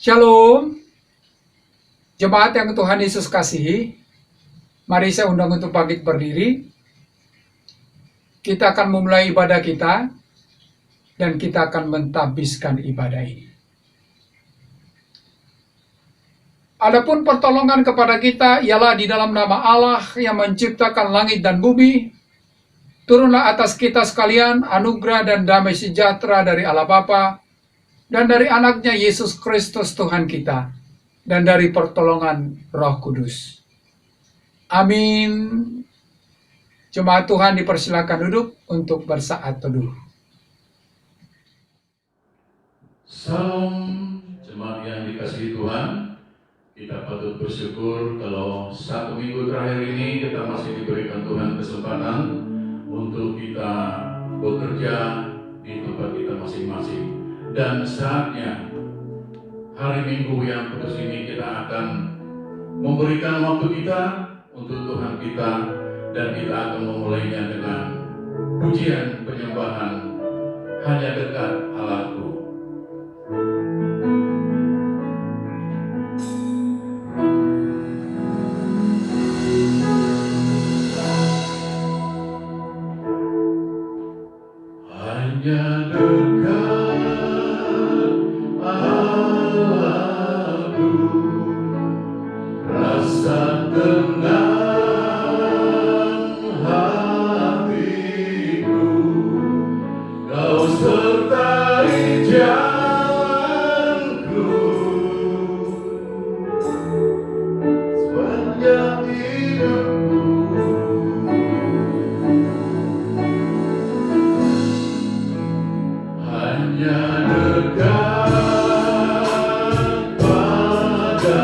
Shalom, jemaat yang Tuhan Yesus kasihi. Mari saya undang untuk bangkit berdiri. Kita akan memulai ibadah kita, dan kita akan mentabiskan ibadah ini. Adapun pertolongan kepada kita ialah di dalam nama Allah yang menciptakan langit dan bumi. Turunlah atas kita sekalian anugerah dan damai sejahtera dari Allah Bapa dan dari anaknya Yesus Kristus Tuhan kita, dan dari pertolongan Roh Kudus. Amin. Jemaat Tuhan dipersilakan duduk untuk bersaat teduh. Salam jemaat yang dikasihi Tuhan. Kita patut bersyukur kalau satu minggu terakhir ini kita masih diberikan Tuhan kesempatan untuk kita bekerja di tempat kita masing-masing. Dan saatnya hari Minggu yang kudus ini kita akan memberikan waktu kita untuk Tuhan kita, dan kita akan memulainya dengan pujian penyembahan Hanya Dekat Allahku. Hanya dekat Allahku, rasa tenang hatiku, Kau sertai jalanku sepanjang hidupku. Hanya dekat padamu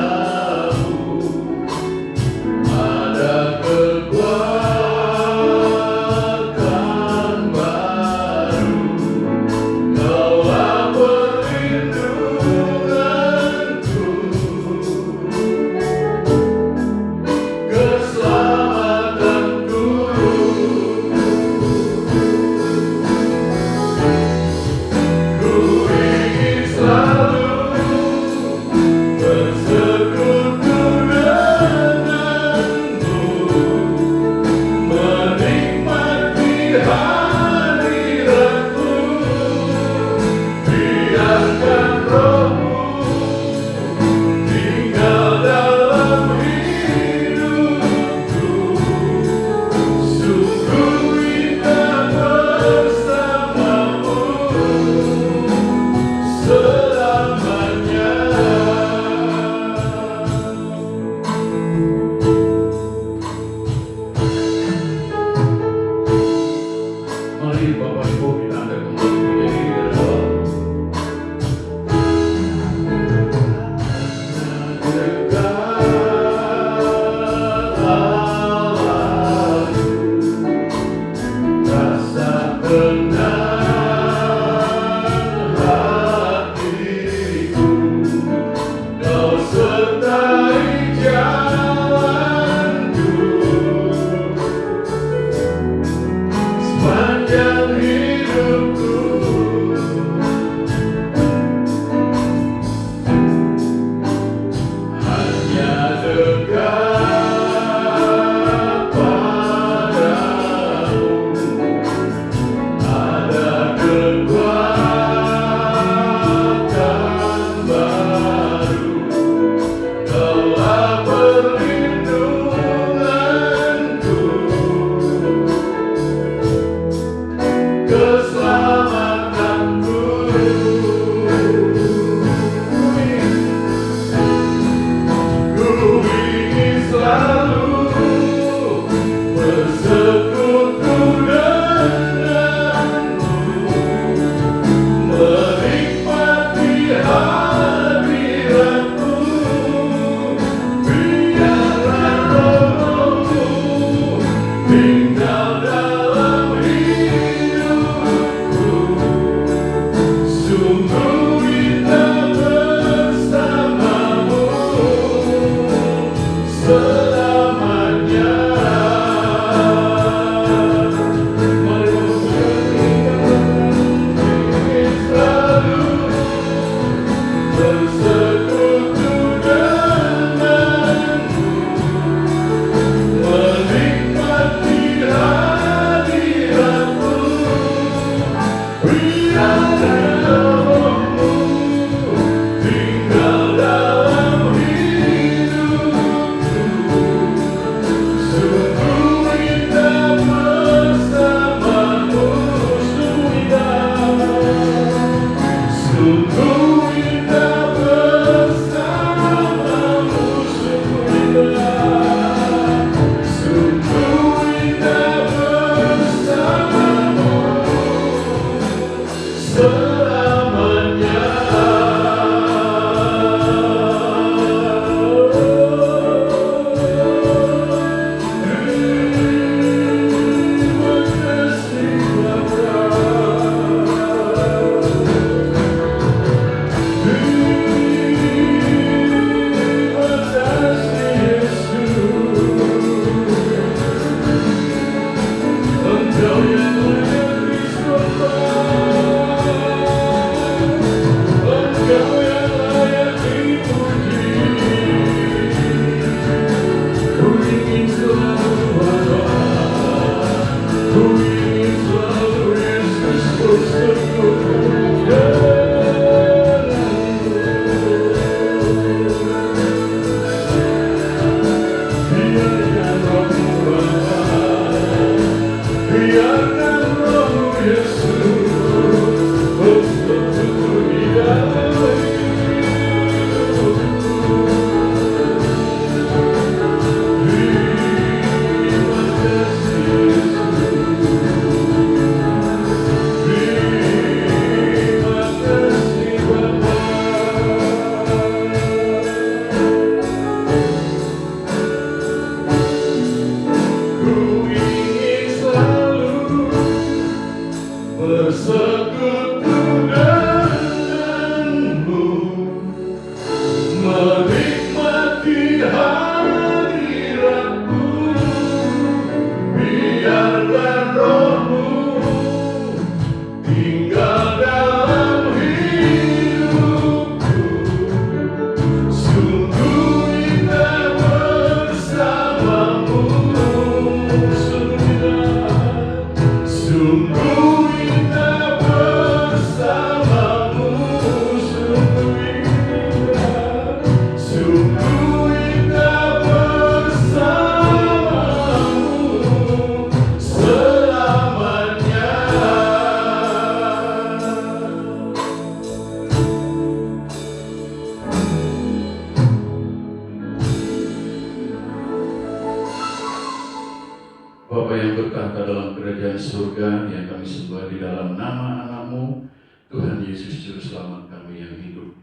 Bapa yang bertahta dalam kerajaan surga, yang kami sembah di dalam nama anak-Mu, Tuhan Yesus Juru Selamat kami yang hidup.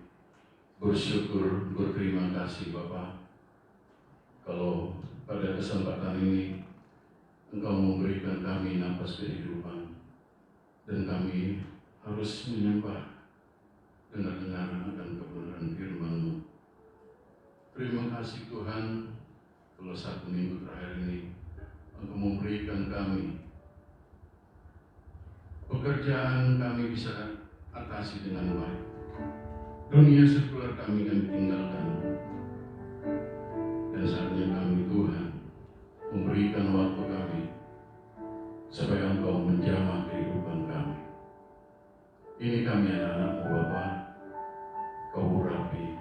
Bersyukur, berterima kasih Bapa, kalau pada kesempatan ini Engkau memberikan kami napas kehidupan, dan kami harus menyembah, dengar-dengar akan kebenaran firman-Mu. Terima kasih Tuhan, kalau 1 minggu terakhir ini Engkau memberikan kami pekerjaan, kami bisa atasi dengan baik. Dunia sekuler kami yang ditinggalkan, dan saatnya kami Tuhan memberikan waktu kami supaya Engkau menjamah kehidupan kami. Ini kami anak-anak-Mu Bapa, Kau urapi,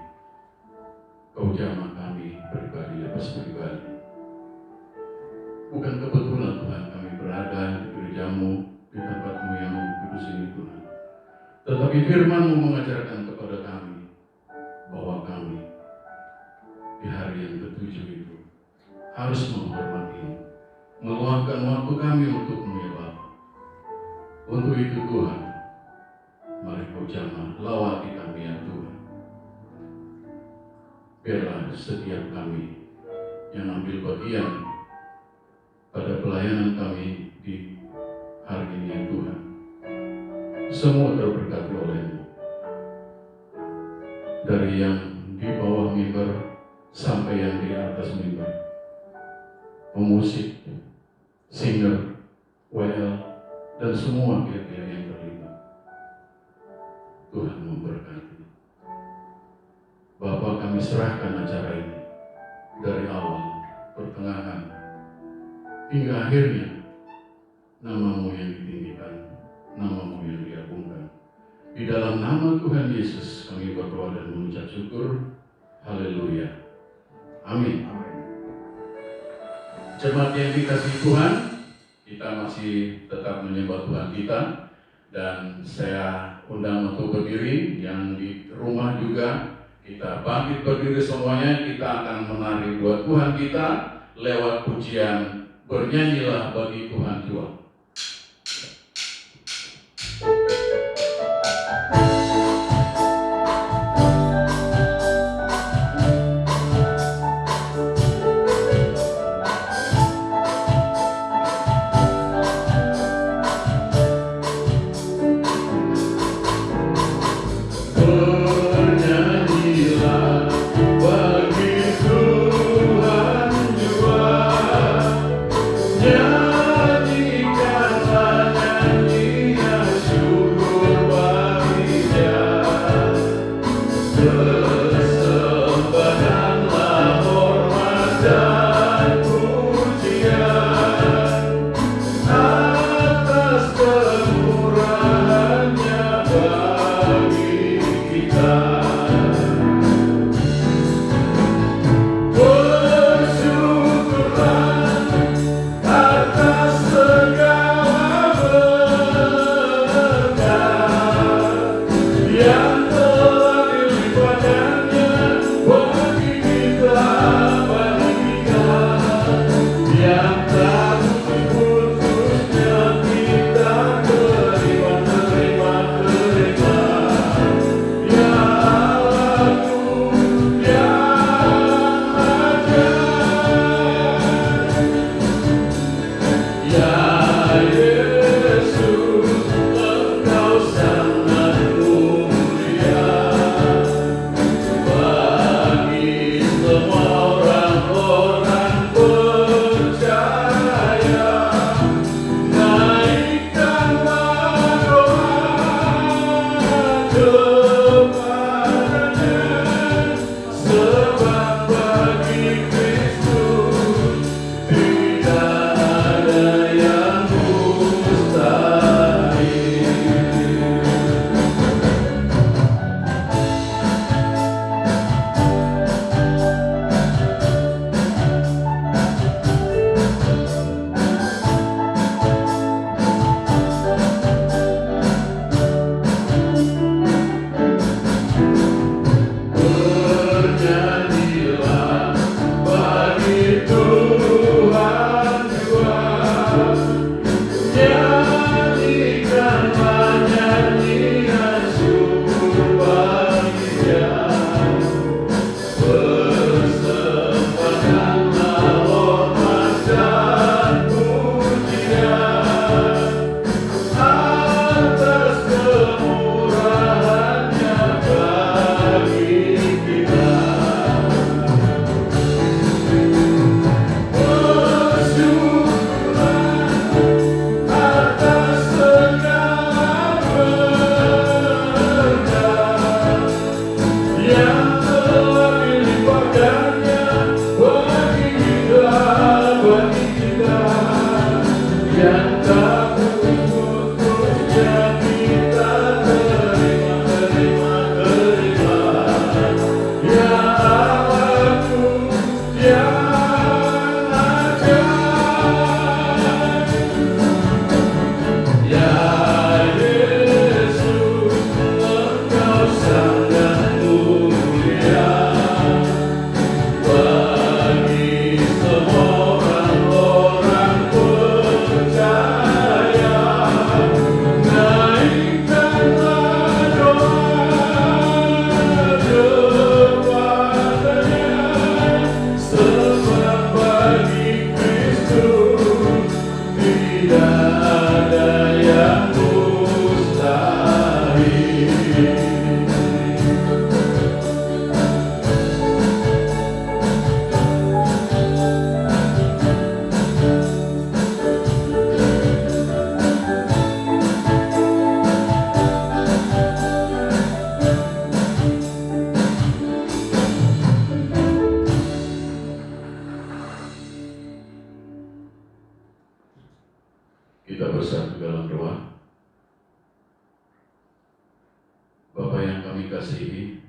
Kau jamah kami pribadi lepas pribadi. Bukan kebetulan Tuhan kami berada di gereja-Mu, di tempat-Mu yang kudus ini Tuhan. Tetapi firman-Mu mengajarkan kepada kami bahwa kami di hari yang ketujuh itu harus menghormati, meluangkan waktu kami untuk-Mu ya Bapa. Untuk itu Tuhan, mari Kau jamah lawati kami ya Tuhan. Biarlah setiap kami yang ambil bagian pada pelayanan kami di hari ini ya Tuhan, semua terberkati oleh-Mu. Dari yang di bawah mimbar sampai yang di atas mimbar, pemusik, singer, WL, dan semua pihak-pihak yang terlibat. Tuhan memberkati. Bapa, kami serahkan acara ini dari awal, pertengahan, hingga akhirnya nama-Mu yang ditinggikan, nama-Mu yang diagungkan. Di dalam nama Tuhan Yesus kami berdoa dan mengucap syukur. Haleluya. Amin. Jemaat yang dikasihi Tuhan, kita masih tetap menyembah Tuhan kita, dan saya undang untuk berdiri. Yang di rumah juga kita bangkit berdiri semuanya. Kita akan menari buat Tuhan kita lewat pujian Bernyanyilah Bagi Tuhan Jual. Nyanyikan Kita bersatu dalam doa. Bapa yang kami kasihi,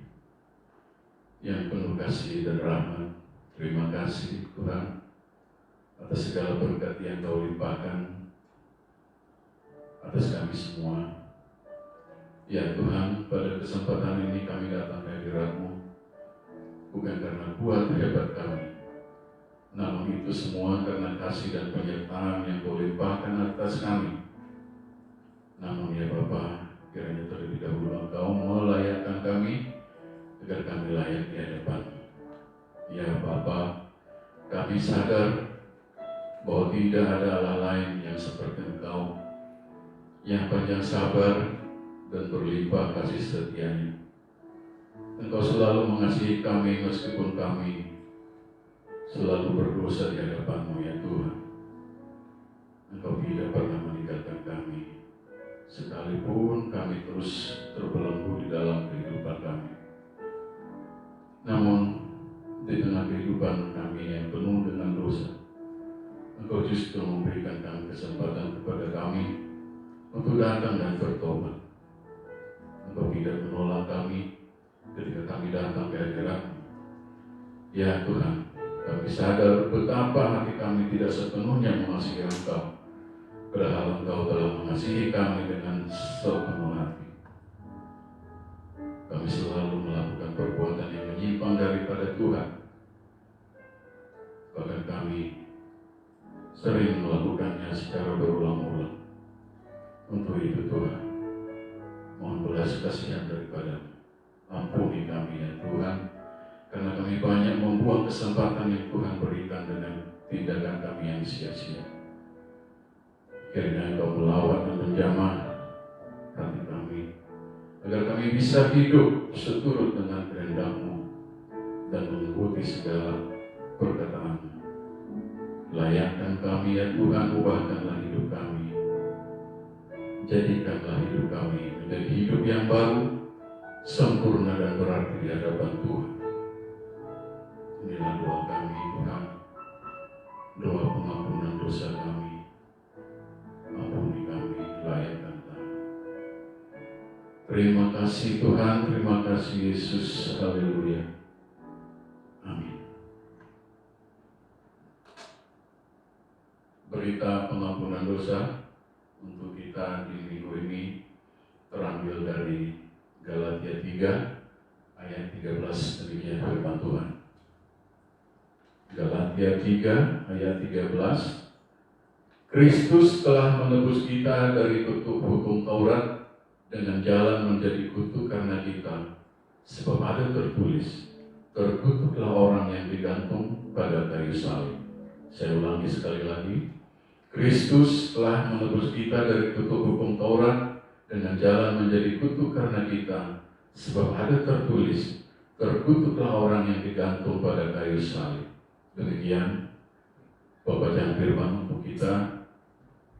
yang penuh kasih dan rahmat, terima kasih Tuhan atas segala berkat yang Kau limpahkan atas kami semua. Ya Tuhan, pada kesempatan ini kami datang ke hadirat-Mu bukan karena kuat hebat kami, namun itu semua karena kasih dan penyertaan yang Kau limpahkan atas kami. Namun ya Bapa, kiranya terlebih dahulu Engkau melayakkan kami agar kami layak di hadapan. Ya Bapa, kami sadar bahwa tidak ada Allah lain yang seperti Engkau, yang panjang sabar dan berlimpah kasih setia-Nya. Engkau selalu mengasihi kami meskipun kami selalu berdosa di hadapan-Mu ya Tuhan. Engkau tidak pernah meninggalkan kami, sekalipun kami terus terbelenggu di dalam kehidupan kami. Namun, di tengah kehidupan kami yang penuh dengan dosa, Engkau justru memberikan kami kesempatan kepada kami untuk datang dan bertobat. Engkau tidak menolak kami ketika kami datang ke hadirat-Mu. Ya Tuhan, kami sadar betapa hati kami tidak sepenuhnya mengasihi Engkau, padahal Engkau telah mengasihi kami dengan sepenuh hati. Kami selalu melakukan perbuatan yang menyimpang daripada Tuhan. Bahkan kami sering melakukannya secara berulang-ulang. Untuk itu Tuhan, mohon belas kasihan daripada-Mu. Ampuni kami ya Tuhan, karena kami banyak membuang kesempatan yang Tuhan berikan dengan tindakan kami yang sia-sia. Kiranya Engkau melawat dan menjamah hati kami, agar kami bisa hidup seturut dengan kehendak-Mu dan mengikuti segala perkataan-Mu. Layakkan kami ya Tuhan, ubahkanlah hidup kami. Jadikanlah hidup kami menjadi hidup yang baru, sempurna dan berarti di hadapan Tuhan. Inilah doa kami Tuhan, doa pengampunan dosa kami. Ampuni kami, layakkan kami. Terima kasih Tuhan, terima kasih Yesus, haleluya. Amin. Berita pengampunan dosa untuk kita di minggu ini terambil dari Galatia 3 ayat 13, demikian firman Tuhan. Galatia 3 ayat 13. Kristus telah menebus kita dari kutuk hukum Taurat dengan jalan menjadi kutuk karena kita, sebab ada tertulis, terkutuklah orang yang digantung pada kayu salib. Saya ulangi sekali lagi. Kristus telah menebus kita dari kutuk hukum Taurat dengan jalan menjadi kutuk karena kita, sebab ada tertulis, terkutuklah orang yang digantung pada kayu salib. Demikian pembacaan firman untuk kita.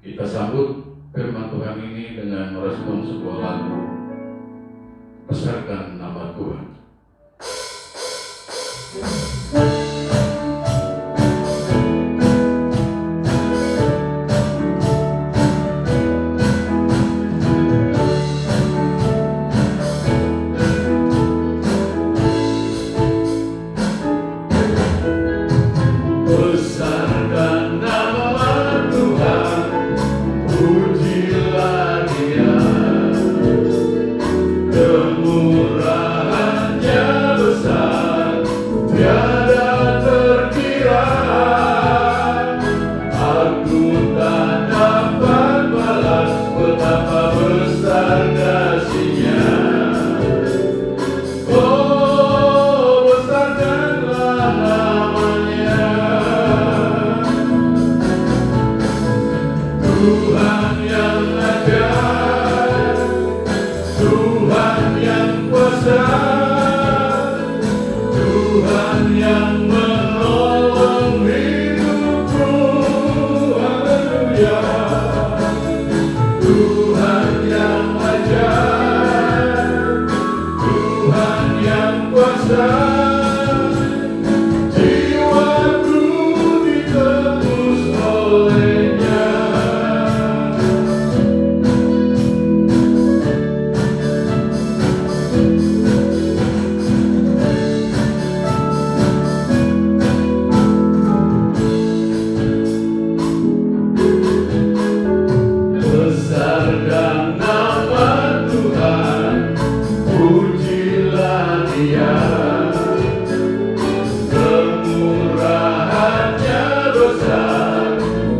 Kita sambut firman Tuhan ini dengan merespon sebuah lagu, besarkan nama Tuhan.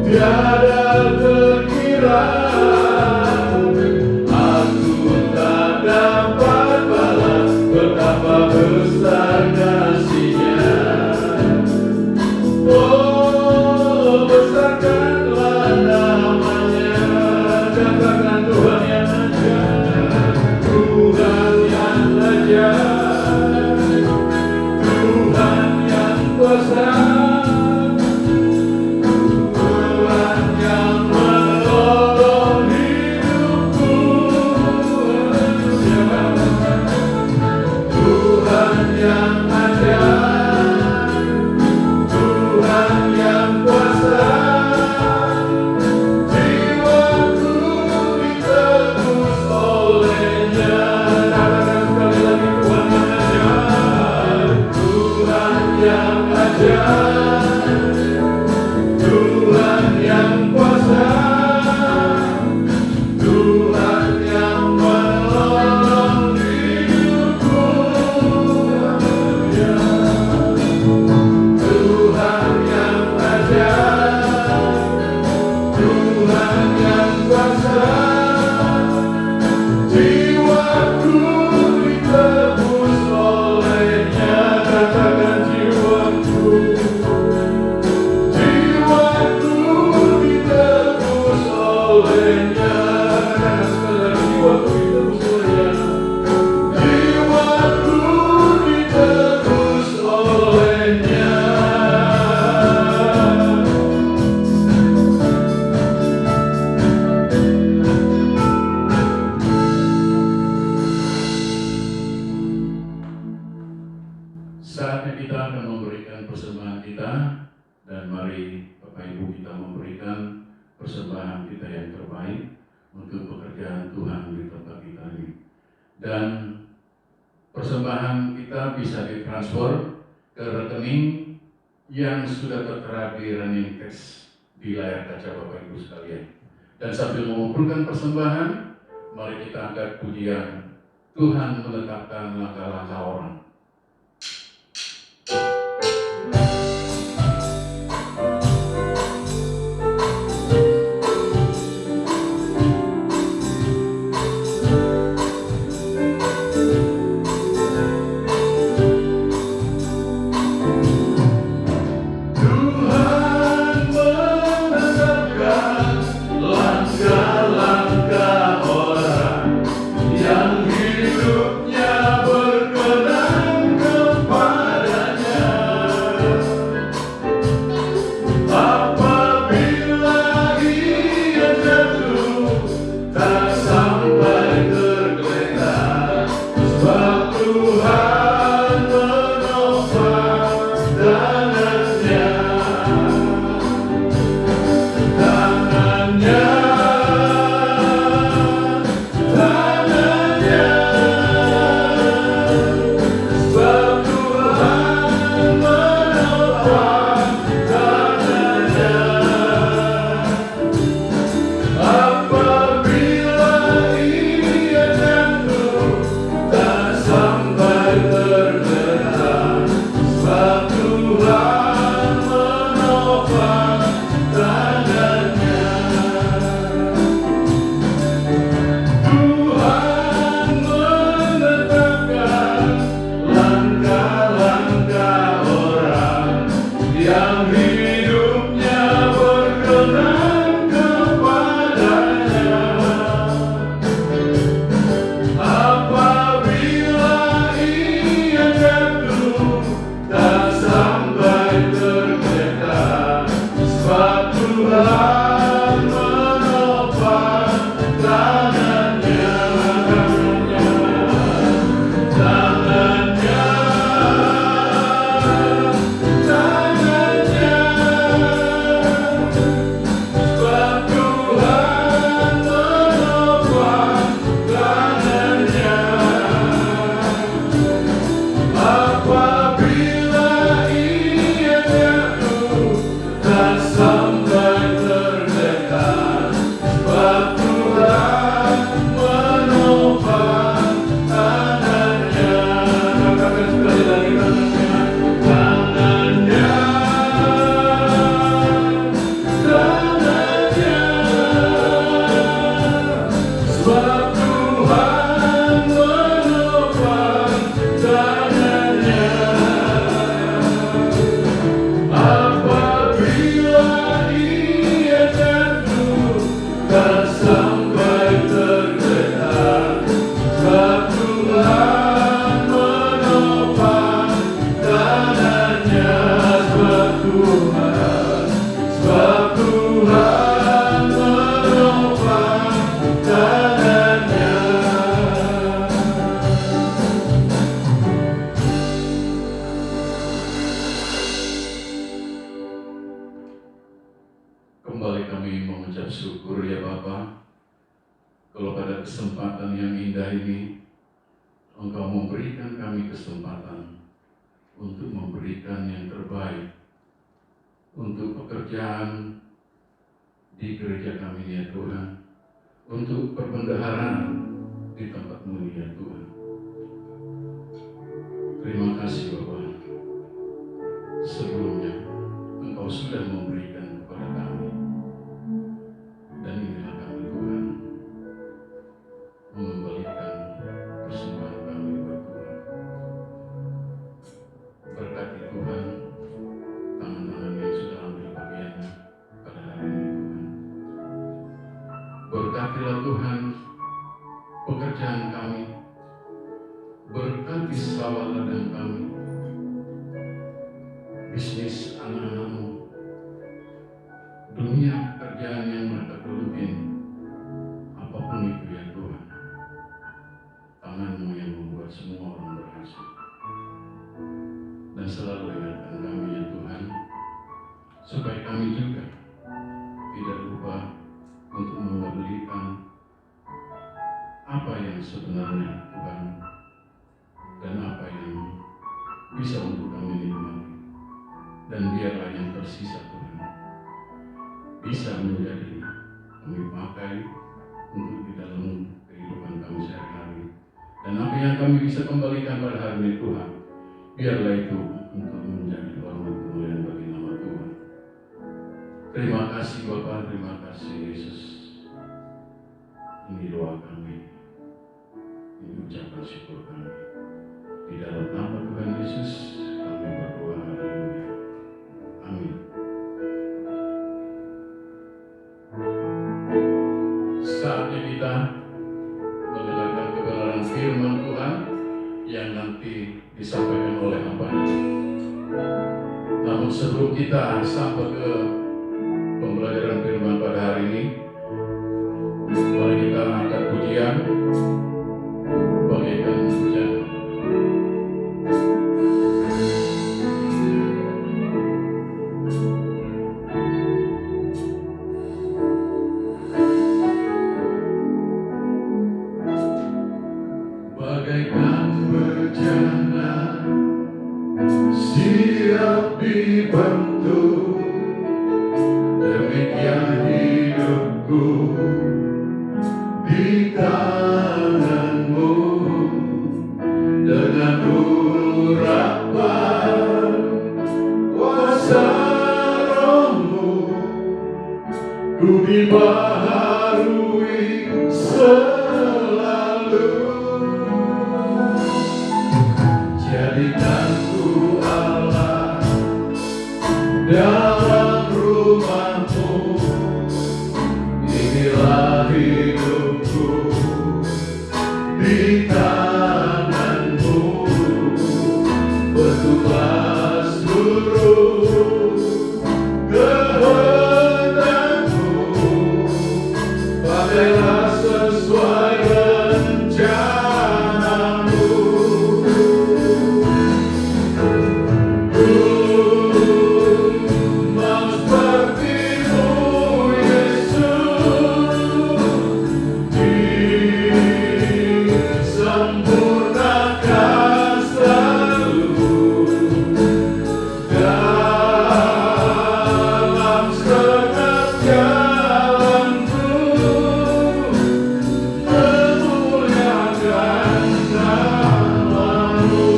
tiada terkira. Aku tak dapat balas betapa besar kasih-Nya. Oh, besarkanlah namanya, katakan Tuhan yang ajaib, Tuhan yang ajaib, Tuhan yang kuasa, Tuhan yang menolong hidupku. Tuhan yang ajaib, Tuhan yang kuasa, jiwaku ditebus oleh-Nya. Katakan sekali lagi, Tuhan yang ajaib, Tuhan yang kuasa, Tuhan yang menolong hidupku. Tuhan yang ajaib, Tuhan yang kuasa, jiwaku ditebus oleh-Nya. Katakan jiwaku, jiwaku ditebus oleh-Nya. Katakan sekali lagi, jiwaku ditebus oleh-Nya. Jiwaku ditebus oleh-Nya. Saatnya kita akan memberikan persembahan kita, dan mari Bapak Ibu kita memberikan persembahan kita yang terbaik untuk pekerjaan Tuhan di tempat kita ini. Dan persembahan kita bisa ditransfer ke rekening yang sudah tertera di running text di layar kaca Bapak Ibu sekalian. Dan sambil mengumpulkan persembahan, mari kita angkat pujian Tuhan menetapkan langkah-langkah orang. Tuhan menetapkan langkah-langkah orang yang hidupnya berkenan kepadanya. Apabila ia jatuh, tak sampai tergeletak, sebab Tuhan menopang tangannya. Tangannya, tangannya, sebab Tuhan menopang tangannya. Apabila ia jatuh, tak sampai tergeletak, sebab Tuhan menopang tangannya. Tuhan menetapkan langkah-langkah orang yang hidupnya berkenan kepadanya. Apabila ia jatuh, tak sampai tergeletak, sebab Tuhan menopang tangannya. Tangannya, tangannya, sebab Tuhan menopang tangannya. Apabila ia jatuh, tak sampai tergeletak, Kembali kami mengucap syukur ya Bapa, kalau pada kesempatan yang indah ini Engkau memberikan kami kesempatan untuk memberikan yang terbaik untuk pekerjaan di gereja kami ya Tuhan, untuk perbendaharaan di tempat-Mu ya Tuhan. Terima kasih Bapa. Sebelumnya Engkau sudah memberikan kepada kami, dan inilah kami Tuhan mengembalikan persembahan kami buat Tuhan. Berkati Tuhan tangan-tangan yang sudah ambil bagiannya pada hari ini Tuhan. Berkatilah Tuhan pekerjaan kami, berkati sawah ladang kami, bisnis anak-anak-Mu, dunia pekerjaan yang mereka gelutin, apapun itu ya Tuhan. Tangan-Mu yang membuat semua orang berhasil. Dan selalu ingatkan kami ya Tuhan, supaya kami juga tidak lupa untuk mengabdikan apa yang sebenarnya Tuhan, dan apa yang bisa untuk kami nikmati. Dan biarlah yang tersisa Tuhan bisa menjadi kami pakai untuk di dalam kehidupan kami sehari-hari. Dan apa yang kami bisa kembalikan pada hari ini Tuhan, biarlah itu untuk menjadi hormat kemuliaan bagi nama Tuhan. Terima kasih Bapa, terima kasih Yesus. Ini doa kami, ini ucapan syukur kami. Di dalam nama Tuhan Yesus kami berdoa, haleluya. Amin. Saatnya kita mendengarkan kebenaran firman Tuhan yang nanti disampaikan oleh hamba-Nya. Namun sebelum kita sampai ke pembelajaran firman pada hari ini, mari kita angkat pujian bagaikan hujan. Bagaikan bejana siap dibentuk, demikian hidupku di tangan-Mu. Dengan urapan kuasa Roh-Mu, ku dibaharui selalu. Jadikan ku Allah dalam rumah-Mu, inilah hidupku di tangan-Mu. Bentuklah seluruh kehendak-Mu, pakailah sesuai rencana-Mu. Mau seperti-Mu Yesus, disempurnakan selalu dalam setiap jalanku, memuliakan nama-Mu.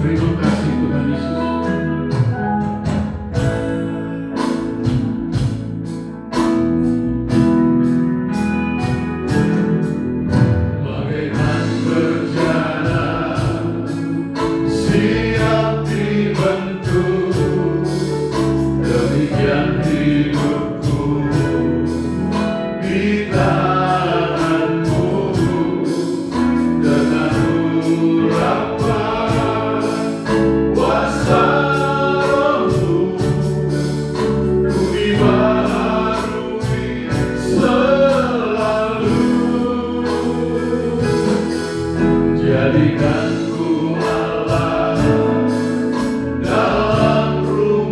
Terima kasih Tuhan Yesus. Bagaikan bejana siap dibentuk, demikian hidupku di tangan-Mu. Dengan urapan kuasa Roh-Mu, ku dibaharui selalu. Jadikan ku Allah dalam rumah-Mu,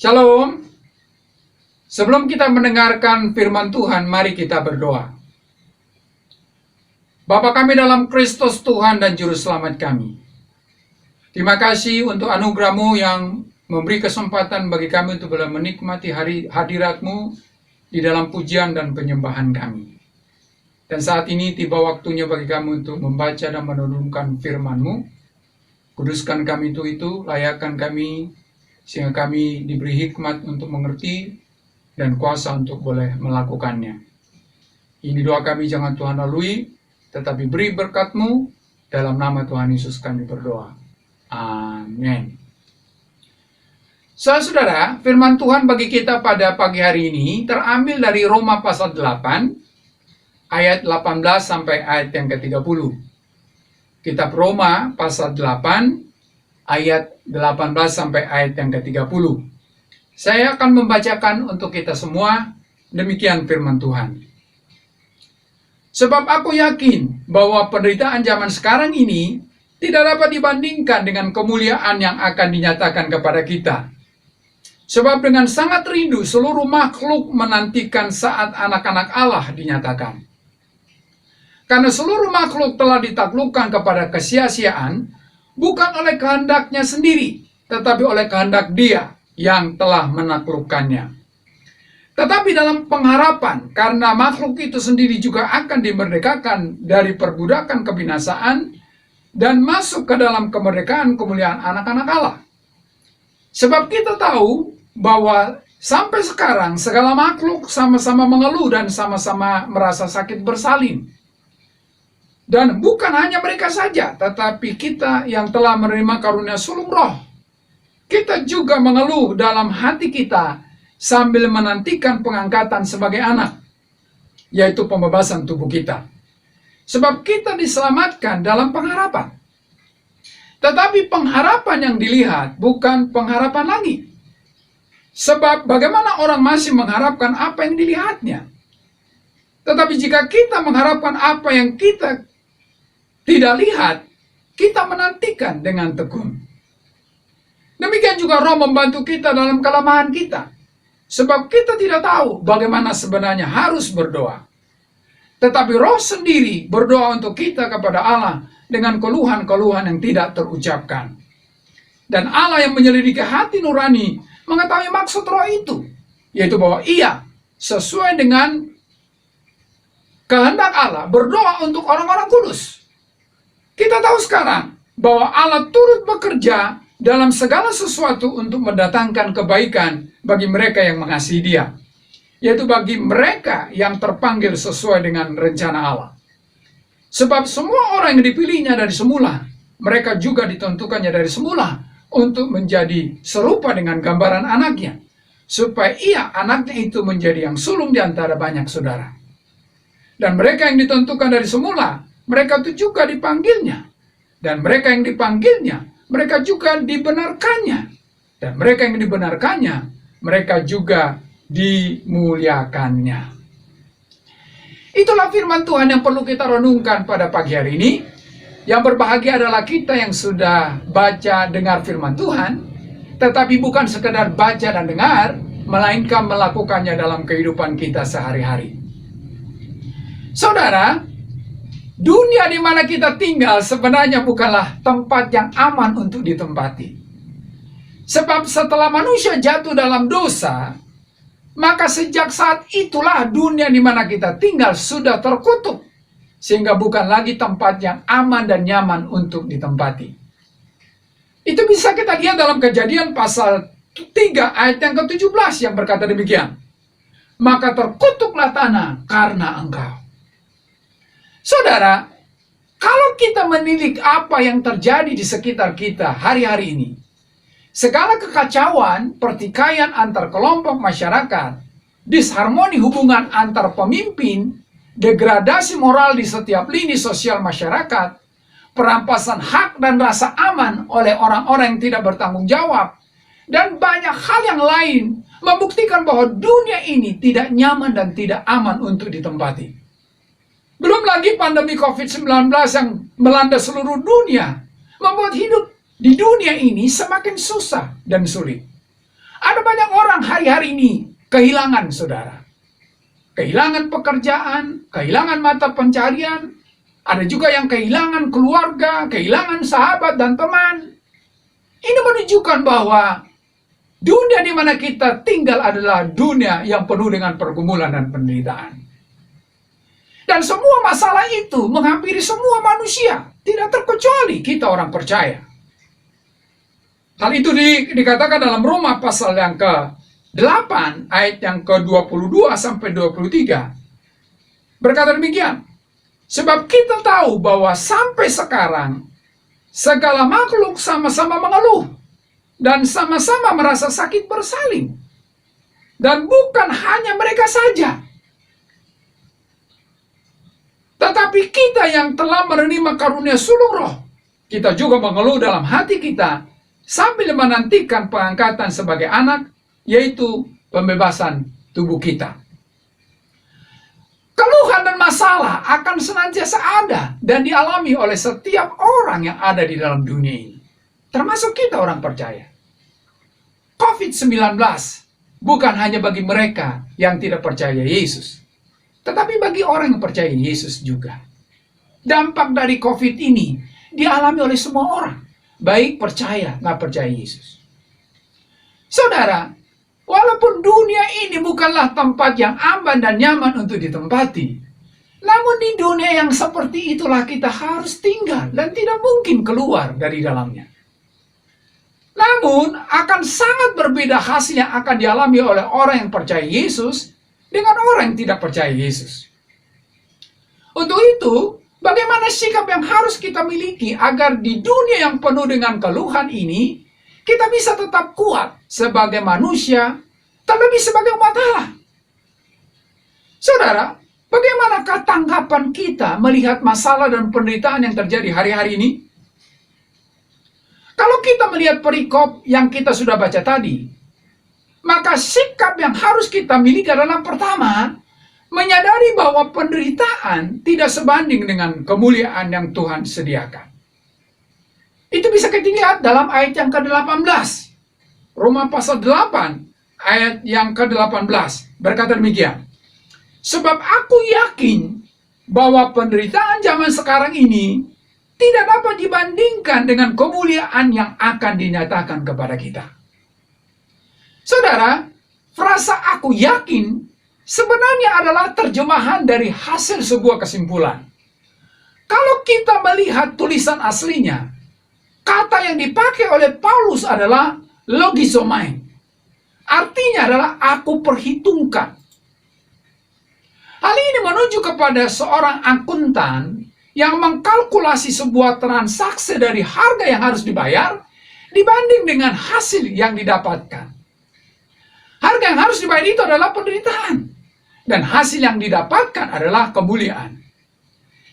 Shalom. Sebelum kita mendengarkan firman Tuhan, mari kita berdoa. Bapa kami dalam Kristus Tuhan dan Juru Selamat kami, terima kasih untuk anugerah-Mu yang memberi kesempatan bagi kami untuk boleh menikmati hadirat-Mu di dalam pujian dan penyembahan kami. Dan saat ini tiba waktunya bagi kami untuk membaca dan merenungkan firman-Mu. Kuduskan kami itu, layakkan kami, sehingga kami diberi hikmat untuk mengerti dan kuasa untuk boleh melakukannya. Ini doa kami, jangan Tuhan lalui, tetapi beri berkat-Mu, dalam nama Tuhan Yesus kami berdoa. Amin. Saudara, firman Tuhan bagi kita pada pagi hari ini terambil dari Roma pasal 8, ayat 18 sampai ayat yang ke-30. Kitab Roma pasal 8, ayat 18 sampai ayat yang ke-30. Saya akan membacakan untuk kita semua, demikian firman Tuhan. Sebab aku yakin bahwa penderitaan zaman sekarang ini tidak dapat dibandingkan dengan kemuliaan yang akan dinyatakan kepada kita. Sebab dengan sangat rindu seluruh makhluk menantikan saat anak-anak Allah dinyatakan. Karena seluruh makhluk telah ditaklukkan kepada kesia-siaan, bukan oleh kehendaknya sendiri, tetapi oleh kehendak Dia yang telah menaklukkannya. Tetapi dalam pengharapan, karena makhluk itu sendiri juga akan dimerdekakan dari perbudakan kebinasaan dan masuk ke dalam kemerdekaan kemuliaan anak-anak Allah. Sebab kita tahu bahwa sampai sekarang segala makhluk sama-sama mengeluh dan sama-sama merasa sakit bersalin. Dan bukan hanya mereka saja, tetapi kita yang telah menerima karunia sulung roh, kita juga mengeluh dalam hati kita sambil menantikan pengangkatan sebagai anak, yaitu pembebasan tubuh kita. Sebab kita diselamatkan dalam pengharapan. Tetapi pengharapan yang dilihat bukan pengharapan lagi. Sebab bagaimana orang masih mengharapkan apa yang dilihatnya? Tetapi jika kita mengharapkan apa yang kita tidak lihat, kita menantikan dengan tekun. Demikian juga Roh membantu kita dalam kelemahan kita. Sebab kita tidak tahu bagaimana sebenarnya harus berdoa. Tetapi Roh sendiri berdoa untuk kita kepada Allah dengan keluhan-keluhan yang tidak terucapkan. Dan Allah yang menyelidiki hati nurani mengetahui maksud Roh itu, yaitu bahwa Ia sesuai dengan kehendak Allah berdoa untuk orang-orang kudus. Kita tahu sekarang bahwa Allah turut bekerja dalam segala sesuatu untuk mendatangkan kebaikan bagi mereka yang mengasihi Dia, yaitu bagi mereka yang terpanggil sesuai dengan rencana Allah. Sebab semua orang yang dipilihnya dari semula, mereka juga ditentukannya dari semula untuk menjadi serupa dengan gambaran anaknya, supaya ia, anaknya itu, menjadi yang sulung di antara banyak saudara. Dan mereka yang ditentukan dari semula, mereka itu juga dipanggilnya. Dan mereka yang dipanggilnya, mereka juga dibenarkannya. Dan mereka yang dibenarkannya, mereka juga dimuliakannya. Itulah firman Tuhan yang perlu kita renungkan pada pagi hari ini. Yang berbahagia adalah kita yang sudah baca dengar firman Tuhan, tetapi bukan sekedar baca dan dengar, melainkan melakukannya dalam kehidupan kita sehari-hari. Saudara, dunia di mana kita tinggal sebenarnya bukanlah tempat yang aman untuk ditempati. Sebab setelah manusia jatuh dalam dosa, maka sejak saat itulah dunia di mana kita tinggal sudah terkutuk, sehingga bukan lagi tempat yang aman dan nyaman untuk ditempati. Itu bisa kita lihat dalam Kejadian pasal 3 ayat yang ke-17 yang berkata demikian. Maka terkutuklah tanah karena engkau. Saudara, kalau kita menilik apa yang terjadi di sekitar kita hari-hari ini, segala kekacauan, pertikaian antar kelompok masyarakat, disharmoni hubungan antar pemimpin, degradasi moral di setiap lini sosial masyarakat, perampasan hak dan rasa aman oleh orang-orang yang tidak bertanggung jawab, dan banyak hal yang lain membuktikan bahwa dunia ini tidak nyaman dan tidak aman untuk ditempati. Belum lagi pandemi COVID-19 yang melanda seluruh dunia, membuat hidup di dunia ini semakin susah dan sulit. Ada banyak orang hari-hari ini kehilangan, saudara. Kehilangan pekerjaan, kehilangan mata pencarian. Ada juga yang kehilangan keluarga, kehilangan sahabat dan teman. Ini menunjukkan bahwa dunia di mana kita tinggal adalah dunia yang penuh dengan pergumulan dan penderitaan. Dan semua masalah itu menghampiri semua manusia, tidak terkecuali kita orang percaya. Hal itu dikatakan dalam Roma pasal yang ke-8 ayat yang ke-22 sampai 23. Berkata demikian, sebab kita tahu bahwa sampai sekarang segala makhluk sama-sama mengeluh dan sama-sama merasa sakit bersalin. Dan bukan hanya mereka saja, tetapi kita yang telah menerima karunia sulung roh, kita juga mengeluh dalam hati kita sambil menantikan pengangkatan sebagai anak, yaitu pembebasan tubuh kita. Keluhan dan masalah akan senantiasa ada dan dialami oleh setiap orang yang ada di dalam dunia ini, termasuk kita orang percaya. COVID-19 bukan hanya bagi mereka yang tidak percaya Yesus, tetapi bagi orang yang percaya Yesus juga. Dampak dari COVID ini dialami oleh semua orang, baik percaya nggak percaya Yesus. Saudara, walaupun dunia ini bukanlah tempat yang aman dan nyaman untuk ditempati, namun di dunia yang seperti itulah kita harus tinggal dan tidak mungkin keluar dari dalamnya. Namun, akan sangat berbeda hasil yang akan dialami oleh orang yang percaya Yesus dengan orang yang tidak percaya Yesus. Untuk itu, bagaimana sikap yang harus kita miliki agar di dunia yang penuh dengan keluhan ini, kita bisa tetap kuat sebagai manusia, terlebih sebagai umat Allah? Saudara, bagaimanakah tanggapan kita melihat masalah dan penderitaan yang terjadi hari-hari ini? Kalau kita melihat perikop yang kita sudah baca tadi, maka sikap yang harus kita miliki adalah pertama, menyadari bahwa penderitaan tidak sebanding dengan kemuliaan yang Tuhan sediakan. Itu bisa kita lihat dalam ayat yang ke-18. Roma pasal 8, ayat yang ke-18. Berkata demikian, sebab aku yakin bahwa penderitaan zaman sekarang ini tidak dapat dibandingkan dengan kemuliaan yang akan dinyatakan kepada kita. Saudara, frasa aku yakin sebenarnya adalah terjemahan dari hasil sebuah kesimpulan. Kalau kita melihat tulisan aslinya, kata yang dipakai oleh Paulus adalah logizomai. Artinya adalah aku perhitungkan. Hal ini menunjuk kepada seorang akuntan yang mengkalkulasi sebuah transaksi dari harga yang harus dibayar dibanding dengan hasil yang didapatkan. Harga yang harus dibayar itu adalah penderitaan, dan hasil yang didapatkan adalah kemuliaan.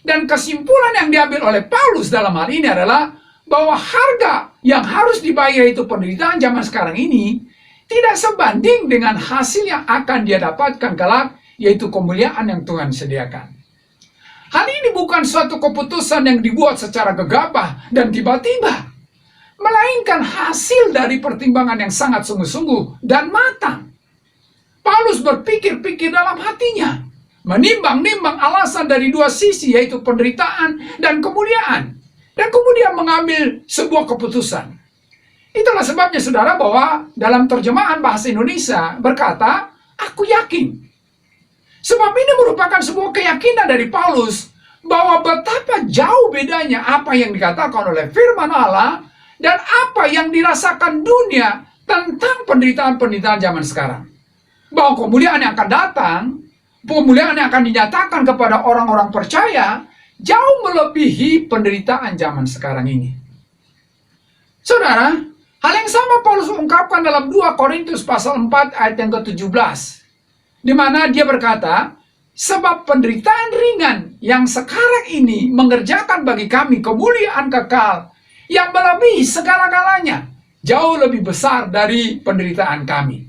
Dan kesimpulan yang diambil oleh Paulus dalam hal ini adalah bahwa harga yang harus dibayar itu penderitaan zaman sekarang ini tidak sebanding dengan hasil yang akan dia dapatkan kelak, yaitu kemuliaan yang Tuhan sediakan. Hal ini bukan suatu keputusan yang dibuat secara gegabah dan tiba-tiba, melainkan hasil dari pertimbangan yang sangat sungguh-sungguh dan matang. Paulus berpikir-pikir dalam hatinya, menimbang-nimbang alasan dari dua sisi, yaitu penderitaan dan kemuliaan, dan kemudian mengambil sebuah keputusan. Itulah sebabnya, saudara, bahwa dalam terjemahan bahasa Indonesia berkata, aku yakin. Sebab ini merupakan sebuah keyakinan dari Paulus bahwa betapa jauh bedanya apa yang dikatakan oleh firman Allah dan apa yang dirasakan dunia tentang penderitaan-penderitaan zaman sekarang. Bahwa kemuliaan yang akan datang, kemuliaan yang akan dinyatakan kepada orang-orang percaya jauh melebihi penderitaan zaman sekarang ini. Saudara, hal yang sama Paulus ungkapkan dalam 2 Korintus pasal 4 ayat yang ke-17. Di mana dia berkata, sebab penderitaan ringan yang sekarang ini mengerjakan bagi kami kemuliaan kekal yang melebihi segala-galanya, jauh lebih besar dari penderitaan kami.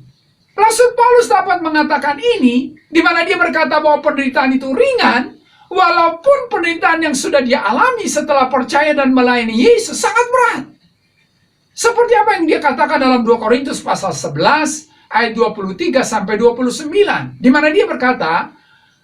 Rasul Paulus dapat mengatakan ini, di mana dia berkata bahwa penderitaan itu ringan, walaupun penderitaan yang sudah dia alami setelah percaya dan melayani Yesus sangat berat. Seperti apa yang dia katakan dalam 2 Korintus pasal 11 ayat 23 sampai 29, di mana dia berkata,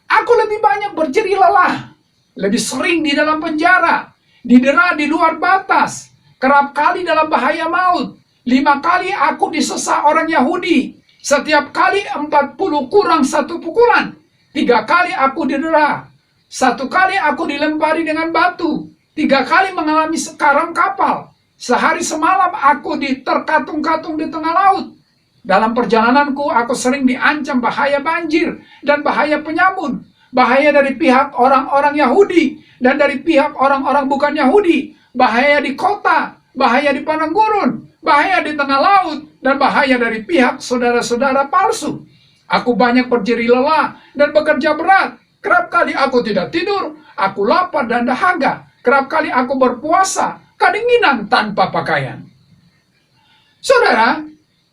"Aku lebih banyak berjerih lelah, lebih sering di dalam penjara, didera di luar batas, kerap kali dalam bahaya maut. 5 kali aku disesa orang Yahudi, setiap kali 40 kurang 1 pukulan. 3 kali aku didera, 1 kali aku dilempari dengan batu, 3 kali mengalami sekaram kapal. Sehari semalam aku terkatung-katung di tengah laut. Dalam perjalananku aku sering diancam bahaya banjir dan bahaya penyamun, bahaya dari pihak orang-orang Yahudi dan dari pihak orang-orang bukan Yahudi, bahaya di kota, bahaya di padang gurun, bahaya di tengah laut, dan bahaya dari pihak saudara-saudara palsu. Aku banyak berjerih lelah dan bekerja berat. Kerap kali aku tidak tidur, aku lapar dan dahaga. Kerap kali aku berpuasa, kedinginan tanpa pakaian." Saudara,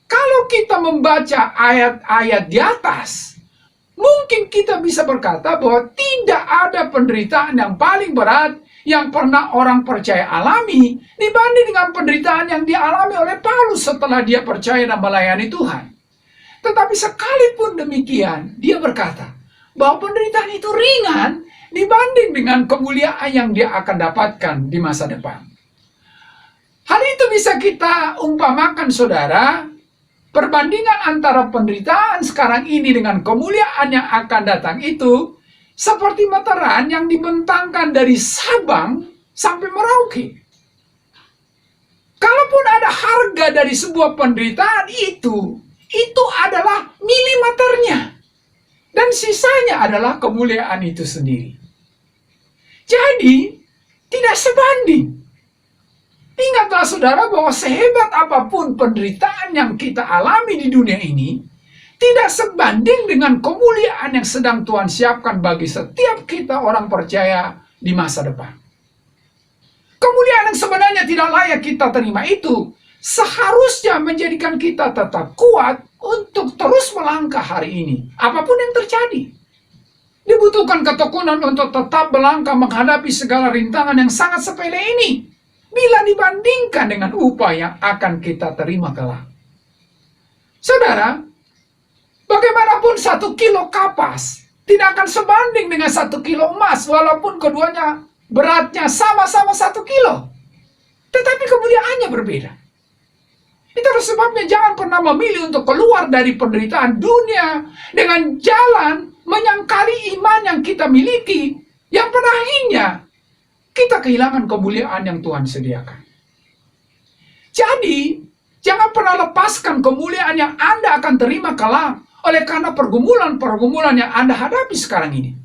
kalau kita membaca ayat-ayat di atas, mungkin kita bisa berkata bahwa tidak ada penderitaan yang paling berat yang pernah orang percaya alami dibanding dengan penderitaan yang dialami oleh Paulus setelah dia percaya dan melayani Tuhan. Tetapi sekalipun demikian, dia berkata bahwa penderitaan itu ringan dibanding dengan kemuliaan yang dia akan dapatkan di masa depan. Hal itu bisa kita umpamakan, saudara, perbandingan antara penderitaan sekarang ini dengan kemuliaan yang akan datang itu seperti meteran yang dibentangkan dari Sabang sampai Merauke. Kalaupun ada harga dari sebuah penderitaan itu adalah milimeternya. Dan sisanya adalah kemuliaan itu sendiri. Jadi, tidak sebanding. Ingatlah saudara bahwa sehebat apapun penderitaan yang kita alami di dunia ini, tidak sebanding dengan kemuliaan yang sedang Tuhan siapkan bagi setiap kita orang percaya di masa depan. Kemuliaan yang sebenarnya tidak layak kita terima itu seharusnya menjadikan kita tetap kuat untuk terus melangkah hari ini, apapun yang terjadi. Dibutuhkan ketekunan untuk tetap melangkah menghadapi segala rintangan yang sangat sepele ini, bila dibandingkan dengan upah yang akan kita terima kelak. Saudara, bagaimanapun 1 kilo kapas tidak akan sebanding dengan 1 kilo emas, walaupun keduanya beratnya sama-sama 1 kilo. Tetapi kemuliaannya berbeda. Itulah sebabnya jangan pernah memilih untuk keluar dari penderitaan dunia dengan jalan menyangkali iman yang kita miliki, yang pada akhirnya kita kehilangan kemuliaan yang Tuhan sediakan. Jadi, jangan pernah lepaskan kemuliaan yang Anda akan terima kelak oleh karena pergumulan-pergumulan yang Anda hadapi sekarang ini.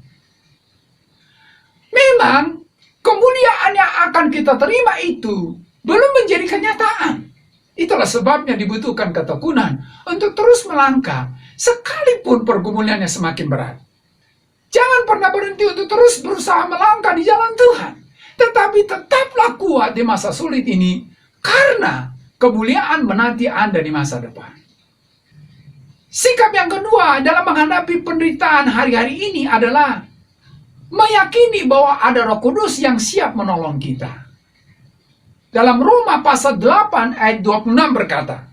Memang, kemuliaan yang akan kita terima itu belum menjadi kenyataan. Itulah sebabnya dibutuhkan ketekunan untuk terus melangkah, sekalipun pergumulannya semakin berat. Jangan pernah berhenti untuk terus berusaha melangkah di jalan Tuhan, tetapi tetaplah kuat di masa sulit ini, karena kemuliaan menanti Anda di masa depan. Sikap yang kedua dalam menghadapi penderitaan hari-hari ini adalah meyakini bahwa ada Roh Kudus yang siap menolong kita. Dalam Roma pasal 8 ayat 26 berkata,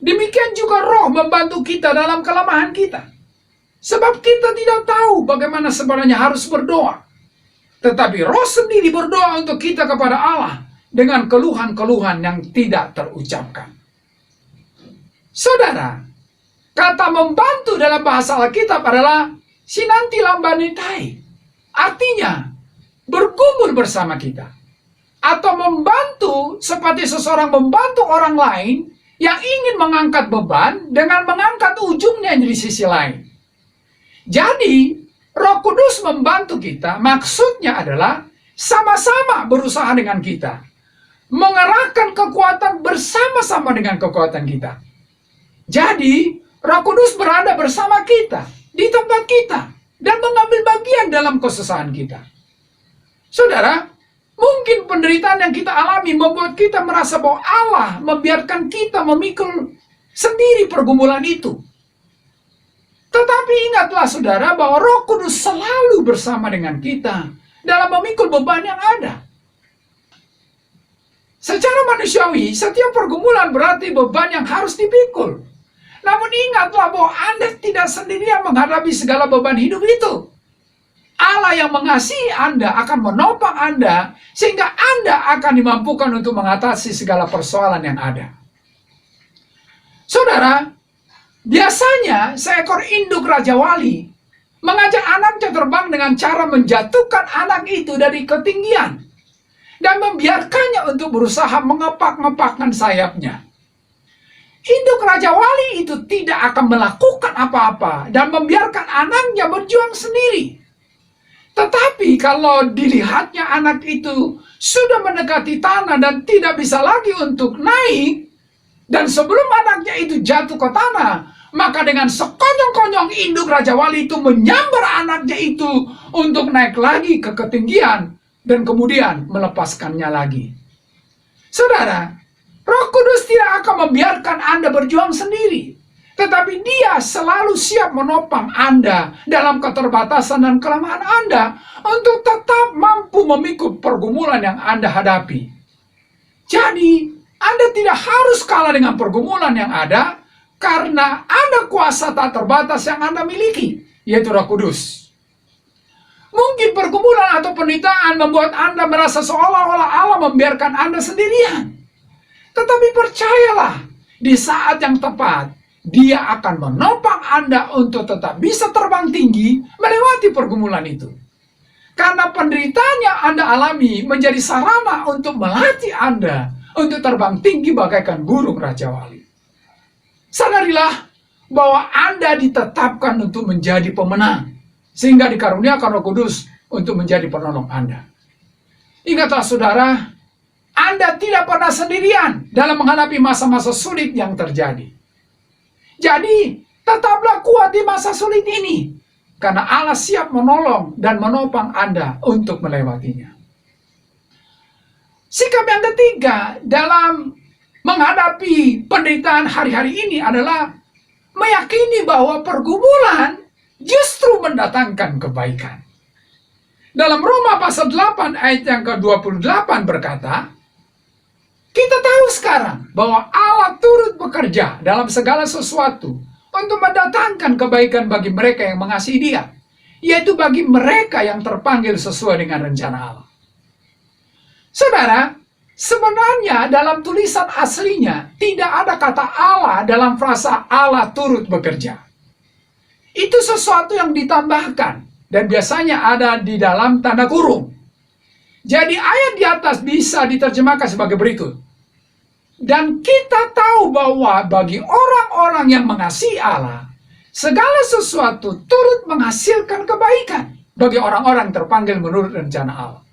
"Demikian juga Roh membantu kita dalam kelemahan kita. Sebab kita tidak tahu bagaimana sebenarnya harus berdoa. Tetapi Roh sendiri berdoa untuk kita kepada Allah dengan keluhan-keluhan yang tidak terucapkan." Saudara, kata membantu dalam bahasa Alkitab adalah sinanti lambanitai. Artinya, bergumul bersama kita. Atau membantu seperti seseorang membantu orang lain yang ingin mengangkat beban dengan mengangkat ujungnya di sisi lain. Jadi, Roh Kudus membantu kita, maksudnya adalah sama-sama berusaha dengan kita, mengerahkan kekuatan bersama-sama dengan kekuatan kita. Jadi, Roh Kudus berada bersama kita, di tempat kita, dan mengambil bagian dalam kesusahan kita. Saudara, mungkin penderitaan yang kita alami membuat kita merasa bahwa Allah membiarkan kita memikul sendiri pergumulan itu. Tetapi ingatlah saudara bahwa Roh Kudus selalu bersama dengan kita dalam memikul beban yang ada. Secara manusiawi, setiap pergumulan berarti beban yang harus dipikul. Namun ingatlah bahwa Anda tidak sendirian menghadapi segala beban hidup itu. Allah yang mengasihi Anda akan menopang Anda, sehingga Anda akan dimampukan untuk mengatasi segala persoalan yang ada. Saudara, biasanya seekor induk Raja Wali mengajak anaknya terbang dengan cara menjatuhkan anak itu dari ketinggian dan membiarkannya untuk berusaha mengepak-ngepakkan sayapnya. Induk Raja Wali itu tidak akan melakukan apa-apa dan membiarkan anaknya berjuang sendiri. Tetapi kalau dilihatnya anak itu sudah mendekati tanah dan tidak bisa lagi untuk naik, dan sebelum anaknya itu jatuh ke tanah, maka dengan sekonyong-konyong induk Raja Wali itu menyambar anaknya itu untuk naik lagi ke ketinggian dan kemudian melepaskannya lagi. Saudara, Roh Kudus tidak akan membiarkan Anda berjuang sendiri, tetapi Dia selalu siap menopang Anda dalam keterbatasan dan kelemahan Anda untuk tetap mampu memikul pergumulan yang Anda hadapi. Jadi, Anda tidak harus kalah dengan pergumulan yang ada, karena ada kuasa tak terbatas yang Anda miliki, yaitu Roh Kudus. Mungkin pergumulan atau penderitaan membuat Anda merasa seolah-olah Allah membiarkan Anda sendirian. Tetapi percayalah, di saat yang tepat, Dia akan menopang Anda untuk tetap bisa terbang tinggi melewati pergumulan itu. Karena penderitaan yang Anda alami menjadi sarana untuk melatih Anda untuk terbang tinggi bagaikan burung Raja Wali. Sadarilah bahwa Anda ditetapkan untuk menjadi pemenang, sehingga dikaruniakan Roh Kudus untuk menjadi penolong Anda. Ingatlah saudara, Anda tidak pernah sendirian dalam menghadapi masa-masa sulit yang terjadi. Jadi, tetaplah kuat di masa sulit ini, karena Allah siap menolong dan menopang Anda untuk melewatinya. Sikap yang ketiga dalam menghadapi penderitaan hari-hari ini adalah meyakini bahwa pergumulan justru mendatangkan kebaikan. Dalam Roma pasal 8 ayat yang ke-28 berkata, kita tahu sekarang bahwa Allah turut bekerja dalam segala sesuatu untuk mendatangkan kebaikan bagi mereka yang mengasihi Dia, yaitu bagi mereka yang terpanggil sesuai dengan rencana Allah. Saudara, sebenarnya dalam tulisan aslinya tidak ada kata Allah dalam frasa Allah turut bekerja. Itu sesuatu yang ditambahkan dan biasanya ada di dalam tanda kurung. Jadi ayat di atas bisa diterjemahkan sebagai berikut. Dan kita tahu bahwa bagi orang-orang yang mengasihi Allah, segala sesuatu turut menghasilkan kebaikan bagi orang-orang terpanggil menurut rencana Allah.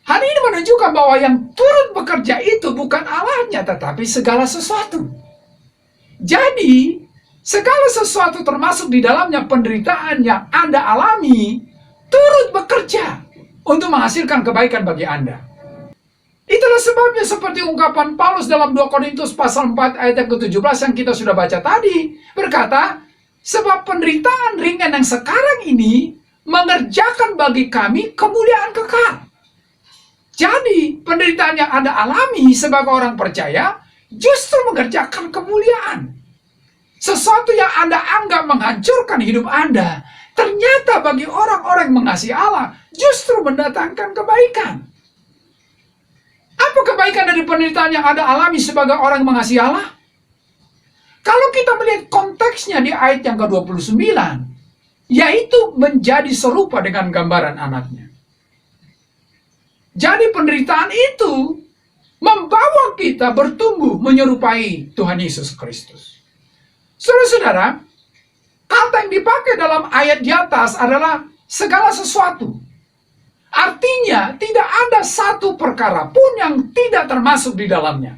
Hal ini menunjukkan bahwa yang turut bekerja itu bukan Allahnya, tetapi segala sesuatu. Jadi, segala sesuatu termasuk di dalamnya penderitaan yang Anda alami, turut bekerja untuk menghasilkan kebaikan bagi Anda. Itulah sebabnya seperti ungkapan Paulus dalam 2 Korintus pasal 4 ayat yang ke-17 yang kita sudah baca tadi, berkata, sebab penderitaan ringan yang sekarang ini mengerjakan bagi kami kemuliaan kekal. Jadi, penderitaan yang Anda alami sebagai orang percaya justru mengerjakan kemuliaan. Sesuatu yang Anda anggap menghancurkan hidup Anda, ternyata bagi orang-orang yang mengasihi Allah justru mendatangkan kebaikan. Apa kebaikan dari penderitaan yang Anda alami sebagai orang yang mengasihi Allah? Kalau kita melihat konteksnya di ayat yang ke-29, yaitu menjadi serupa dengan gambaran anaknya. Jadi penderitaan itu membawa kita bertumbuh menyerupai Tuhan Yesus Kristus. Saudara-saudara, kata yang dipakai dalam ayat di atas adalah segala sesuatu. Artinya tidak ada satu perkara pun yang tidak termasuk di dalamnya.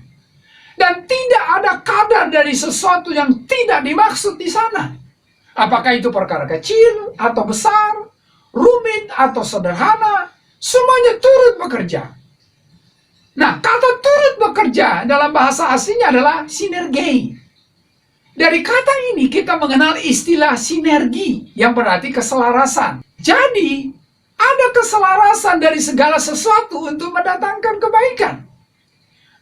Dan tidak ada kadar dari sesuatu yang tidak dimaksud di sana. Apakah itu perkara kecil atau besar, rumit atau sederhana, semuanya turut bekerja. Nah, kata turut bekerja dalam bahasa aslinya adalah sinergi. Dari kata ini kita mengenal istilah sinergi yang berarti keselarasan. Jadi, ada keselarasan dari segala sesuatu untuk mendatangkan kebaikan.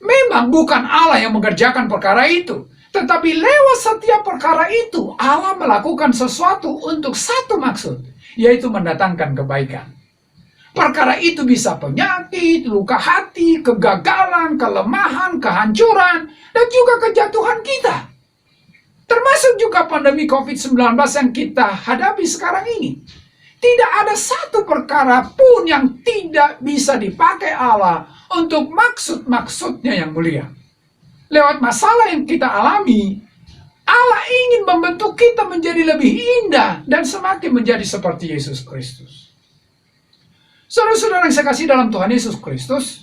Memang bukan Allah yang mengerjakan perkara itu, tetapi lewat setiap perkara itu, Allah melakukan sesuatu untuk satu maksud, yaitu mendatangkan kebaikan. Perkara itu bisa penyakit, luka hati, kegagalan, kelemahan, kehancuran, dan juga kejatuhan kita. Termasuk juga pandemi COVID-19 yang kita hadapi sekarang ini. Tidak ada satu perkara pun yang tidak bisa dipakai Allah untuk maksud-maksudnya yang mulia. Lewat masalah yang kita alami, Allah ingin membentuk kita menjadi lebih indah dan semakin menjadi seperti Yesus Kristus. Saudara-saudara yang saya kasih dalam Tuhan Yesus Kristus,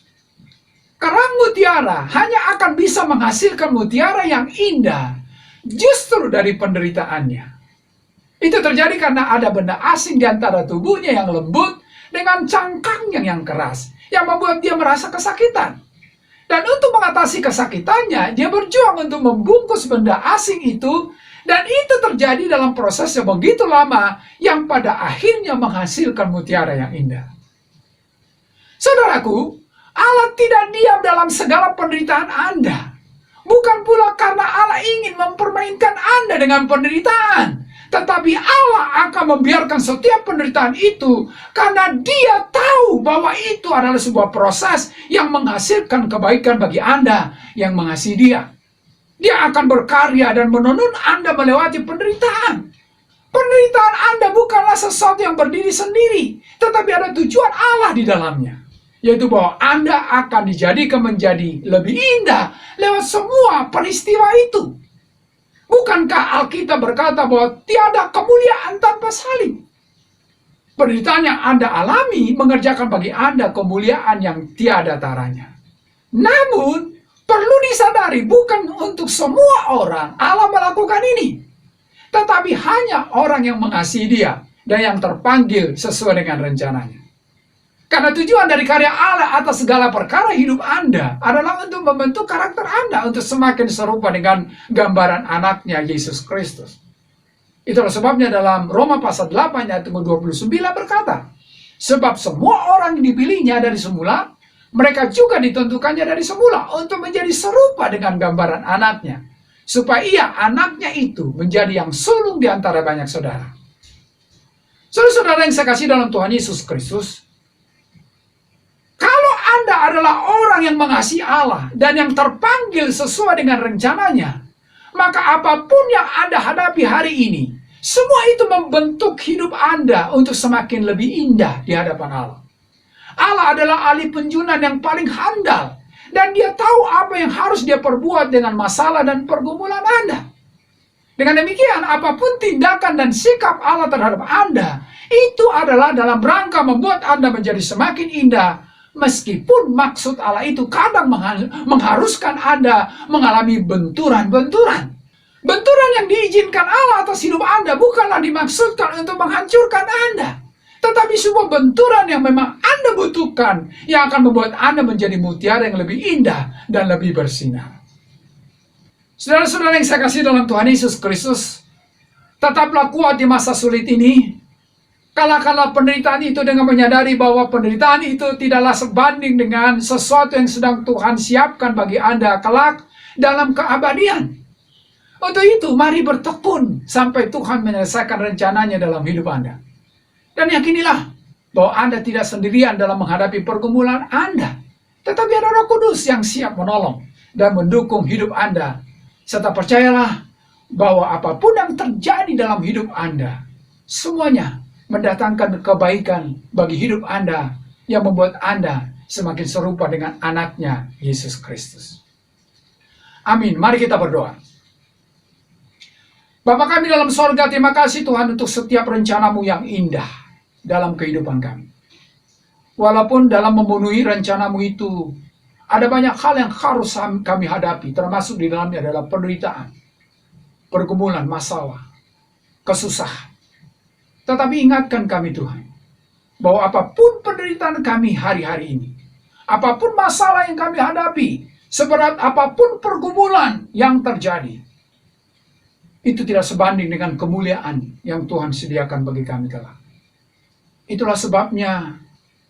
kerang mutiara hanya akan bisa menghasilkan mutiara yang indah justru dari penderitaannya. Itu terjadi karena ada benda asing di antara tubuhnya yang lembut dengan cangkangnya yang keras, yang membuat dia merasa kesakitan. Dan untuk mengatasi kesakitannya, dia berjuang untuk membungkus benda asing itu, dan itu terjadi dalam proses yang begitu lama, yang pada akhirnya menghasilkan mutiara yang indah. Saudaraku, Allah tidak diam dalam segala penderitaan Anda. Bukan pula karena Allah ingin mempermainkan Anda dengan penderitaan, tetapi Allah akan membiarkan setiap penderitaan itu karena Dia tahu bahwa itu adalah sebuah proses yang menghasilkan kebaikan bagi Anda yang mengasihi Dia. Dia akan berkarya dan menuntun Anda melewati penderitaan. Penderitaan Anda bukanlah sesuatu yang berdiri sendiri, tetapi ada tujuan Allah di dalamnya, yaitu bahwa Anda akan dijadikan menjadi lebih indah lewat semua peristiwa itu. Bukankah Alkitab berkata bahwa tiada kemuliaan tanpa salib? Penderitaan yang Anda alami mengerjakan bagi Anda kemuliaan yang tiada taranya. Namun, perlu disadari bukan untuk semua orang Allah melakukan ini, tetapi hanya orang yang mengasihi Dia dan yang terpanggil sesuai dengan rencananya. Karena tujuan dari karya Allah atas segala perkara hidup Anda adalah untuk membentuk karakter Anda untuk semakin serupa dengan gambaran anaknya Yesus Kristus. Itulah sebabnya dalam Roma pasal 8 ayat 29 berkata, sebab semua orang yang dipilihnya dari semula, mereka juga ditentukannya dari semula untuk menjadi serupa dengan gambaran anaknya, supaya ia anaknya itu menjadi yang sulung di antara banyak saudara. Saudara-saudara yang saya kasih dalam Tuhan Yesus Kristus, kalau Anda adalah orang yang mengasihi Allah dan yang terpanggil sesuai dengan rencananya, maka apapun yang Anda hadapi hari ini, semua itu membentuk hidup Anda untuk semakin lebih indah di hadapan Allah. Allah adalah ahli penjunan yang paling handal, dan Dia tahu apa yang harus Dia perbuat dengan masalah dan pergumulan Anda. Dengan demikian, apapun tindakan dan sikap Allah terhadap Anda, itu adalah dalam rangka membuat Anda menjadi semakin indah, meskipun maksud Allah itu kadang mengharuskan Anda mengalami benturan-benturan. Benturan yang diizinkan Allah atas hidup Anda bukanlah dimaksudkan untuk menghancurkan Anda, tetapi sebuah benturan yang memang Anda butuhkan, yang akan membuat Anda menjadi mutiara yang lebih indah dan lebih bersinar. Saudara-saudara yang saya kasih dalam Tuhan Yesus Kristus, tetaplah kuat di masa sulit ini. Kalahkanlah penderitaan itu dengan menyadari bahwa penderitaan itu tidaklah sebanding dengan sesuatu yang sedang Tuhan siapkan bagi Anda kelak dalam keabadian. Untuk itu, mari bertekun sampai Tuhan menyelesaikan rencananya dalam hidup Anda. Dan yakinilah bahwa Anda tidak sendirian dalam menghadapi pergumulan Anda, tetapi ada Roh Kudus yang siap menolong dan mendukung hidup Anda. Serta percayalah bahwa apapun yang terjadi dalam hidup Anda, semuanya mendatangkan kebaikan bagi hidup Anda yang membuat Anda semakin serupa dengan anaknya Yesus Kristus. Amin. Mari kita berdoa. Bapa kami dalam sorga, terima kasih Tuhan untuk setiap rencana-Mu yang indah dalam kehidupan kami. Walaupun dalam memenuhi rencana-Mu itu ada banyak hal yang harus kami hadapi, termasuk di dalamnya adalah penderitaan, pergumulan, masalah, kesusahan. Tetapi ingatkan kami Tuhan, bahwa apapun penderitaan kami hari-hari ini, apapun masalah yang kami hadapi, seberat apapun pergumulan yang terjadi, itu tidak sebanding dengan kemuliaan yang Tuhan sediakan bagi kami kelak. Itulah sebabnya,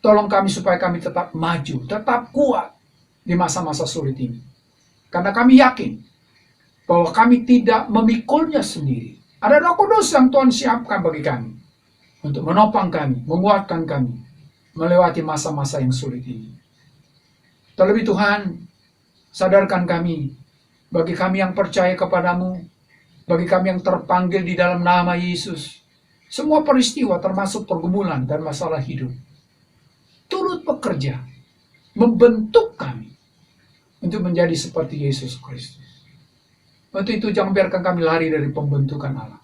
tolong kami supaya kami tetap maju, tetap kuat, di masa-masa sulit ini. Karena kami yakin bahwa kami tidak memikulnya sendiri. Ada Roh Kudus yang Tuhan siapkan bagi kami untuk menopang kami, menguatkan kami melewati masa-masa yang sulit ini. Terlebih Tuhan, sadarkan kami, bagi kami yang percaya kepadamu, bagi kami yang terpanggil di dalam nama Yesus, semua peristiwa termasuk pergumulan dan masalah hidup turut bekerja, membentuk kami untuk menjadi seperti Yesus Kristus. Untuk itu jangan biarkan kami lari dari pembentukan Allah.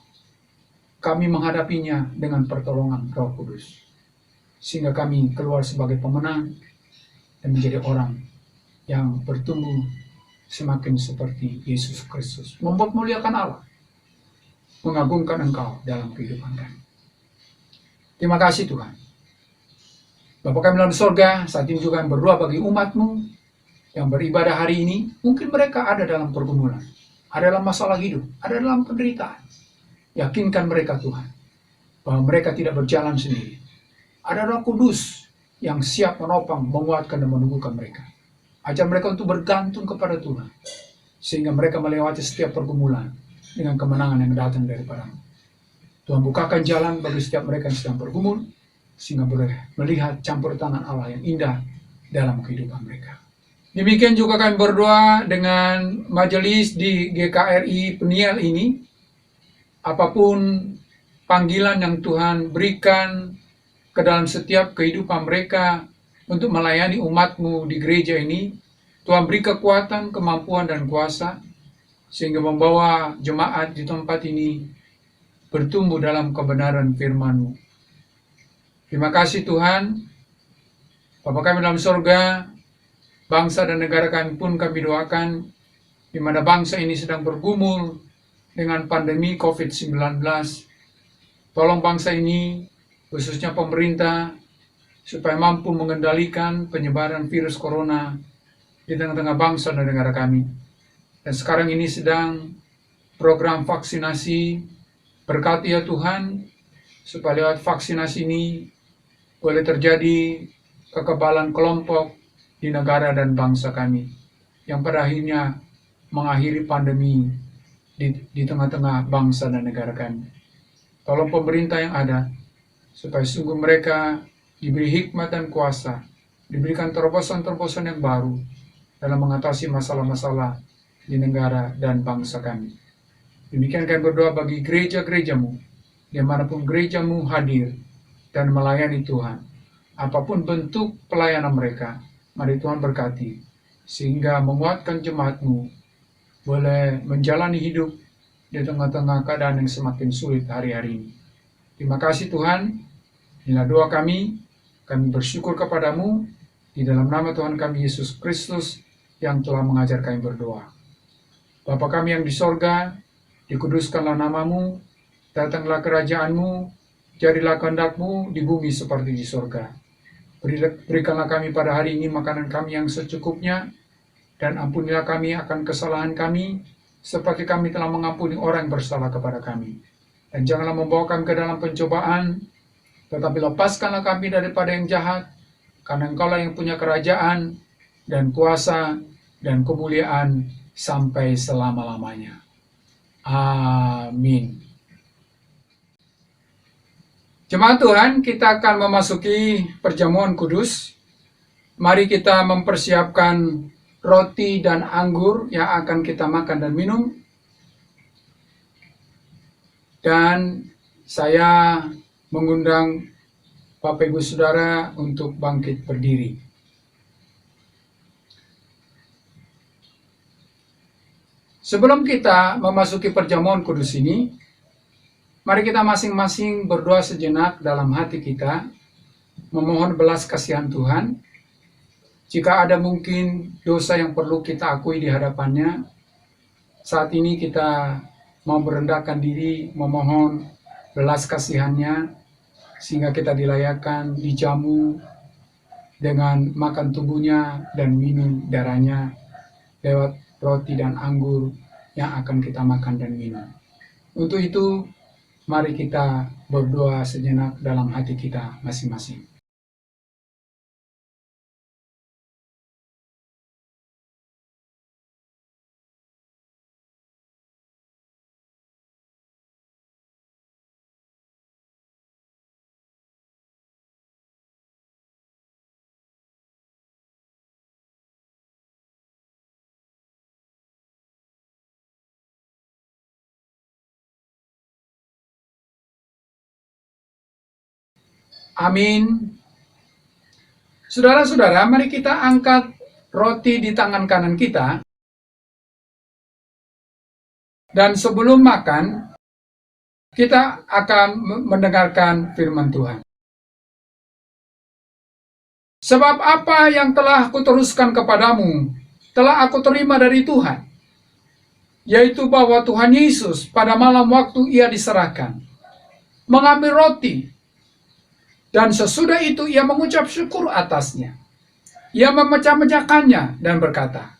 Kami menghadapinya dengan pertolongan Roh Kudus, sehingga kami keluar sebagai pemenang dan menjadi orang yang bertumbuh semakin seperti Yesus Kristus, memuliakan Allah, mengagungkan Engkau dalam kehidupan kami. Terima kasih Tuhan. Bapa kami dalam surga, saat ini juga yang berdoa bagi umat-Mu yang beribadah hari ini, mungkin mereka ada dalam pergumulan, ada dalam masalah hidup, ada dalam penderitaan. Yakinkan mereka Tuhan, bahwa mereka tidak berjalan sendiri. Ada Roh Kudus yang siap menopang, menguatkan dan menumbuhkan mereka. Ajar mereka untuk bergantung kepada Tuhan, sehingga mereka melewati setiap pergumulan dengan kemenangan yang datang daripada-Mu. Tuhan bukakan jalan bagi setiap mereka yang sedang bergumul, sehingga boleh melihat campur tangan Allah yang indah dalam kehidupan mereka. Demikian juga kami berdoa dengan majelis di GKRI Peniel ini. Apapun panggilan yang Tuhan berikan ke dalam setiap kehidupan mereka untuk melayani umat-Mu di gereja ini, Tuhan beri kekuatan, kemampuan, dan kuasa, sehingga membawa jemaat di tempat ini bertumbuh dalam kebenaran firman-Mu. Terima kasih Tuhan. Bapa kami dalam surga, bangsa dan negara kami pun kami doakan, di mana bangsa ini sedang bergumul dengan pandemi COVID-19. Tolong bangsa ini, khususnya pemerintah, supaya mampu mengendalikan penyebaran virus corona di tengah-tengah bangsa dan negara kami. Dan sekarang ini sedang program vaksinasi. Berkati ya Tuhan, supaya lewat vaksinasi ini boleh terjadi kekebalan kelompok di negara dan bangsa kami, yang pada akhirnya mengakhiri pandemi di tengah-tengah bangsa dan negara kami. Tolong pemerintah yang ada, supaya sungguh mereka diberi hikmat dan kuasa, diberikan terobosan-terobosan yang baru dalam mengatasi masalah-masalah di negara dan bangsa kami. Demikian kami berdoa bagi gereja-gereja-Mu, dimanapun gereja-Mu hadir dan melayani Tuhan. Apapun bentuk pelayanan mereka, mari Tuhan berkati, sehingga menguatkan jemaat-Mu boleh menjalani hidup di tengah-tengah keadaan yang semakin sulit hari-hari ini. Terima kasih Tuhan. Inilah doa kami bersyukur kepadamu, di dalam nama Tuhan kami Yesus Kristus yang telah mengajar kami berdoa. Bapa kami yang di sorga, dikuduskanlah namamu, datanglah kerajaan-Mu, jadilah kehendak-Mu di bumi seperti di sorga. Berikanlah kami pada hari ini makanan kami yang secukupnya, dan ampunilah kami akan kesalahan kami, seperti kami telah mengampuni orang yang bersalah kepada kami. Dan janganlah membawa kami ke dalam pencobaan, tetapi lepaskanlah kami daripada yang jahat, karena Engkaulah yang punya kerajaan, dan kuasa, dan kemuliaan, sampai selama-lamanya. Amin. Jemaat Tuhan, kita akan memasuki perjamuan kudus. Mari kita mempersiapkan roti dan anggur yang akan kita makan dan minum. Dan saya mengundang Bapak Ibu Saudara untuk bangkit berdiri. Sebelum kita memasuki perjamuan kudus ini, mari kita masing-masing berdoa sejenak dalam hati kita, memohon belas kasihan Tuhan. Jika ada mungkin dosa yang perlu kita akui di hadapannya, saat ini kita mau merendahkan diri, memohon belas kasihannya, sehingga kita dilayakkan, dijamu dengan makan tubuhnya dan minum darahnya lewat roti dan anggur yang akan kita makan dan minum. Untuk itu, mari kita berdoa sejenak dalam hati kita masing-masing. Amin. Saudara-saudara, mari kita angkat roti di tangan kanan kita. Dan sebelum makan, kita akan mendengarkan firman Tuhan. Sebab apa yang telah kuteruskan kepadamu, telah aku terima dari Tuhan, yaitu bahwa Tuhan Yesus pada malam waktu ia diserahkan, mengambil roti, dan sesudah itu ia mengucap syukur atasnya. Ia memecah-mecahkannya dan berkata,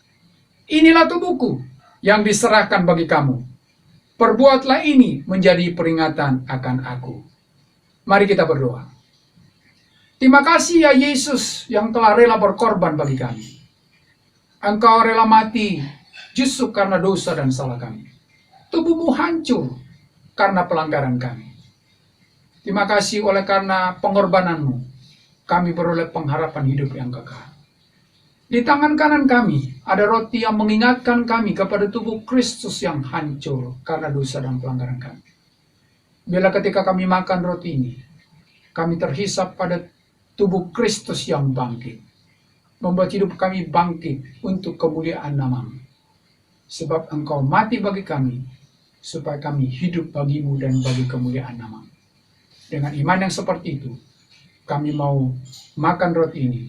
"Inilah tubuhku yang diserahkan bagi kamu. Perbuatlah ini menjadi peringatan akan aku." Mari kita berdoa. Terima kasih ya Yesus yang telah rela berkorban bagi kami. Engkau rela mati justru karena dosa dan salah kami. Tubuhmu hancur karena pelanggaran kami. Terima kasih oleh karena pengorbananmu, kami beroleh pengharapan hidup yang kekal. Di tangan kanan kami ada roti yang mengingatkan kami kepada tubuh Kristus yang hancur karena dosa dan pelanggaran kami. Bila ketika kami makan roti ini, kami terhisap pada tubuh Kristus yang bangkit, membuat hidup kami bangkit untuk kemuliaan nama-Mu. Sebab Engkau mati bagi kami, supaya kami hidup bagimu dan bagi kemuliaan nama-Mu. Dengan iman yang seperti itu, kami mau makan roti ini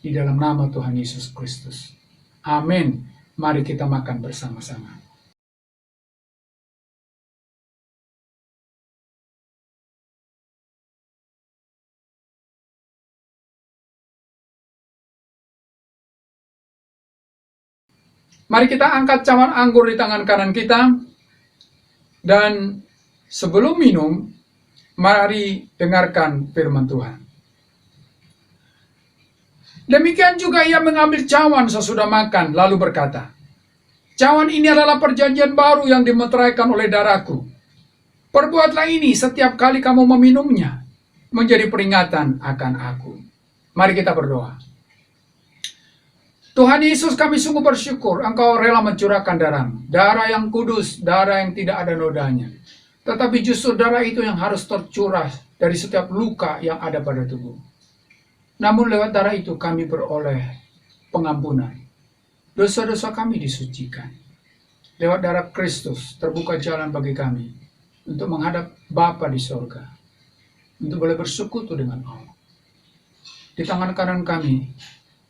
di dalam nama Tuhan Yesus Kristus. Amin. Mari kita makan bersama-sama. Mari kita angkat cawan anggur di tangan kanan kita. Dan sebelum minum, mari dengarkan firman Tuhan. Demikian juga ia mengambil cawan sesudah makan, lalu berkata, "Cawan ini adalah perjanjian baru yang dimeteraikan oleh darahku. Perbuatlah ini setiap kali kamu meminumnya, menjadi peringatan akan aku." Mari kita berdoa. Tuhan Yesus, kami sungguh bersyukur Engkau rela mencurahkan darah yang kudus, darah yang tidak ada nodanya. Tetapi justru darah itu yang harus tercurah dari setiap luka yang ada pada tubuh. Namun lewat darah itu kami beroleh pengampunan. Dosa-dosa kami disucikan. Lewat darah Kristus terbuka jalan bagi kami untuk menghadap Bapa di sorga, untuk boleh bersekutu dengan Allah. Di tangan kanan kami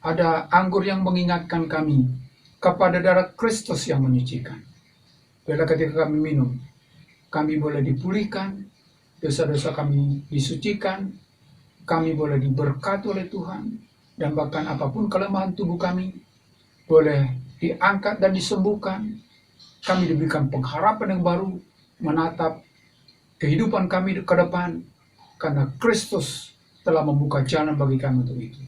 ada anggur yang mengingatkan kami kepada darah Kristus yang menyucikan. Bila ketika kami minum, kami boleh dipulihkan, dosa-dosa kami disucikan, kami boleh diberkati oleh Tuhan, dan bahkan apapun kelemahan tubuh kami, boleh diangkat dan disembuhkan. Kami diberikan pengharapan yang baru, menatap kehidupan kami ke depan, karena Kristus telah membuka jalan bagi kami untuk itu.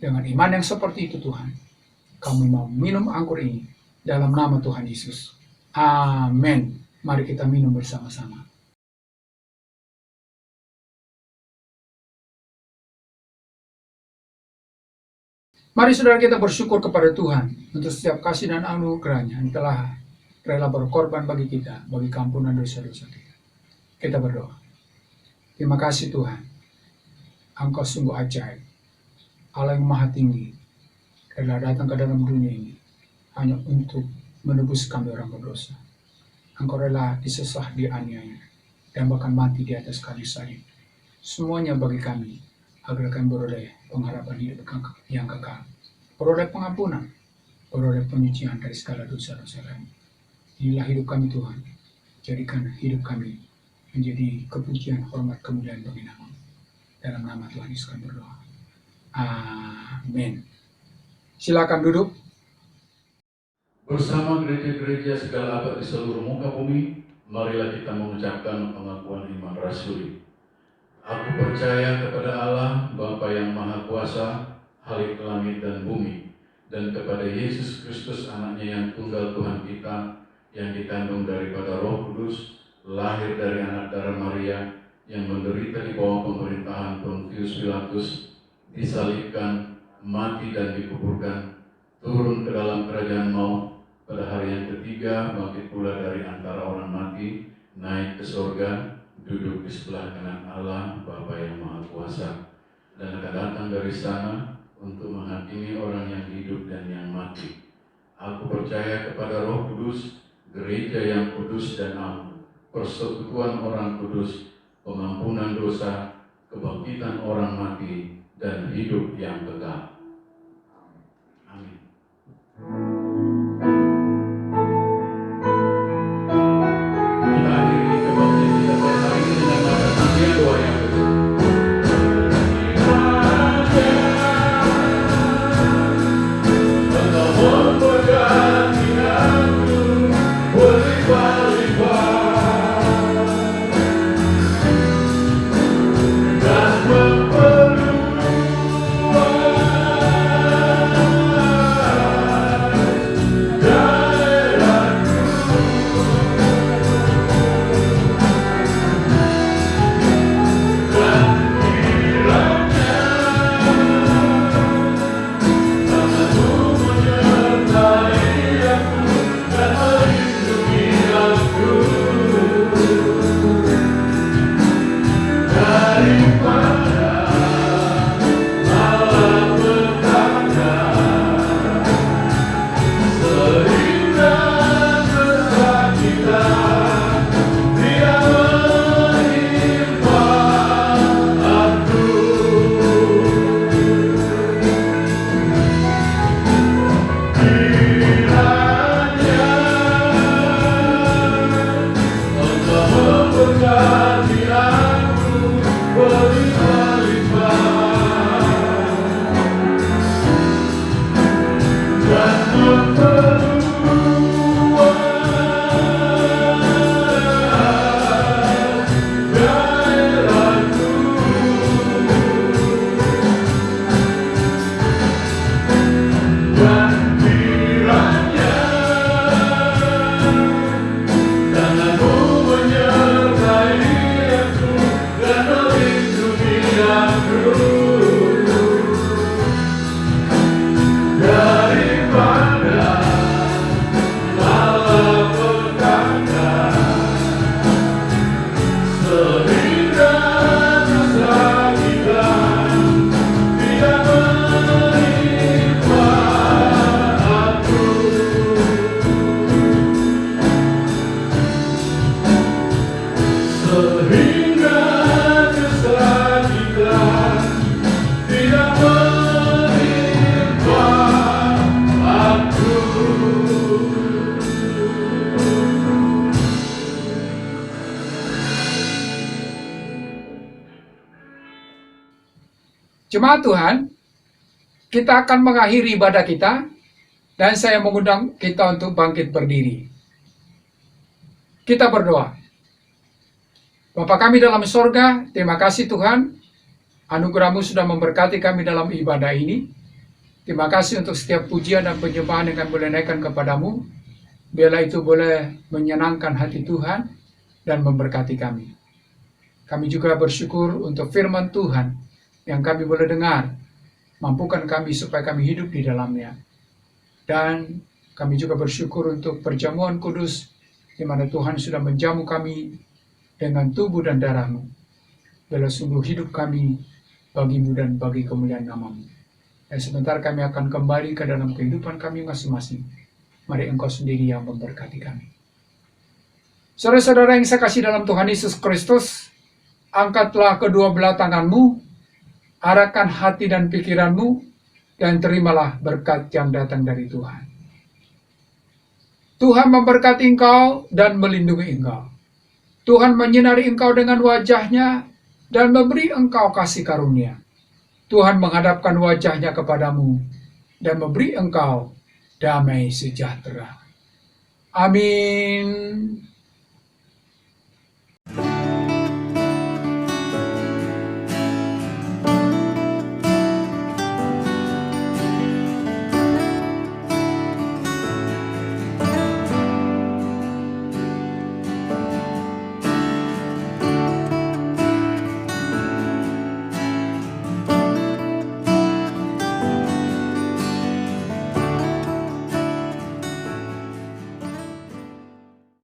Dengan iman yang seperti itu Tuhan, kami mau minum anggur ini dalam nama Tuhan Yesus. Amin. Mari kita minum bersama-sama. Mari saudara kita bersyukur kepada Tuhan untuk setiap kasih dan anugerah-Nya yang telah rela berkorban bagi kita, bagi kampunan dosa-dosa kita. Kita berdoa. Terima kasih Tuhan, Engkau sungguh ajaib. Allah yang maha tinggi rela datang ke dalam dunia ini hanya untuk menebus kami orang berdosa. Engkau rela disesah, dianiaya, dan bahkan mati di atas kayu salib. Semuanya bagi kami agar kami beroleh pengharapan hidup yang kekal, beroleh pengampunan, beroleh penyucian dari segala dosa-dosa kami. Inilah hidup kami Tuhan. Jadikan hidup kami menjadi kepujian, hormat, kemuliaan bagi nama-Mu. Dalam nama Tuhan Yesus kami berdoa. Amin. Silakan duduk. Bersama gereja-gereja segala abad di seluruh muka bumi, marilah kita mengucapkan pengakuan iman rasuli. Aku percaya kepada Allah, Bapa yang Maha Kuasa, Halik langit dan bumi, dan kepada Yesus Kristus anaknya yang tunggal Tuhan kita, yang dikandung daripada Roh Kudus, lahir dari anak darah Maria, yang menderita di bawah pemerintahan Pontius Pilatus, disalibkan, mati dan dikuburkan, turun ke dalam kerajaan maut, pada hari yang ketiga bangkit pula dari antara orang mati, naik ke surga, duduk di sebelah kanan Allah Bapa yang Maha Kuasa. dan akan datang dari sana untuk menghakimi orang yang hidup dan yang mati. Aku percaya kepada Roh Kudus, gereja yang kudus dan am, persekutuan orang kudus, pengampunan dosa, kebangkitan orang mati, dan hidup yang kekal. Amin. Kita akhiri kebaktian kita pada hari ini dengan bacaan doa yang kedua. Jemaat Tuhan, kita akan mengakhiri ibadah kita, dan saya mengundang kita untuk bangkit berdiri. Kita berdoa. Bapa kami dalam sorga, terima kasih Tuhan, anugerah-Mu sudah memberkati kami dalam ibadah ini. Terima kasih untuk setiap pujian dan penyembahan yang kami boleh naikkan kepadamu. Biarlah itu boleh menyenangkan hati Tuhan dan memberkati kami. Kami juga bersyukur untuk firman Tuhan yang kami boleh dengar. Mampukan kami supaya kami hidup di dalamnya. Dan kami juga bersyukur untuk perjamuan kudus, di mana Tuhan sudah menjamu kami dengan tubuh dan darah-Mu. Biarlah sungguh hidup kami bagi-Mu dan bagi kemuliaan nama-Mu. Dan sebentar kami akan kembali ke dalam kehidupan kami masing-masing. Mari Engkau sendiri yang memberkati kami. Saudara-saudara yang saya kasih dalam Tuhan Yesus Kristus, angkatlah kedua belah tanganmu, arahkan hati dan pikiranmu, dan terimalah berkat yang datang dari Tuhan. Tuhan memberkati engkau dan melindungi engkau. Tuhan menyinari engkau dengan wajahnya dan memberi engkau kasih karunia. Tuhan menghadapkan wajahnya kepadamu dan memberi engkau damai sejahtera. Amin.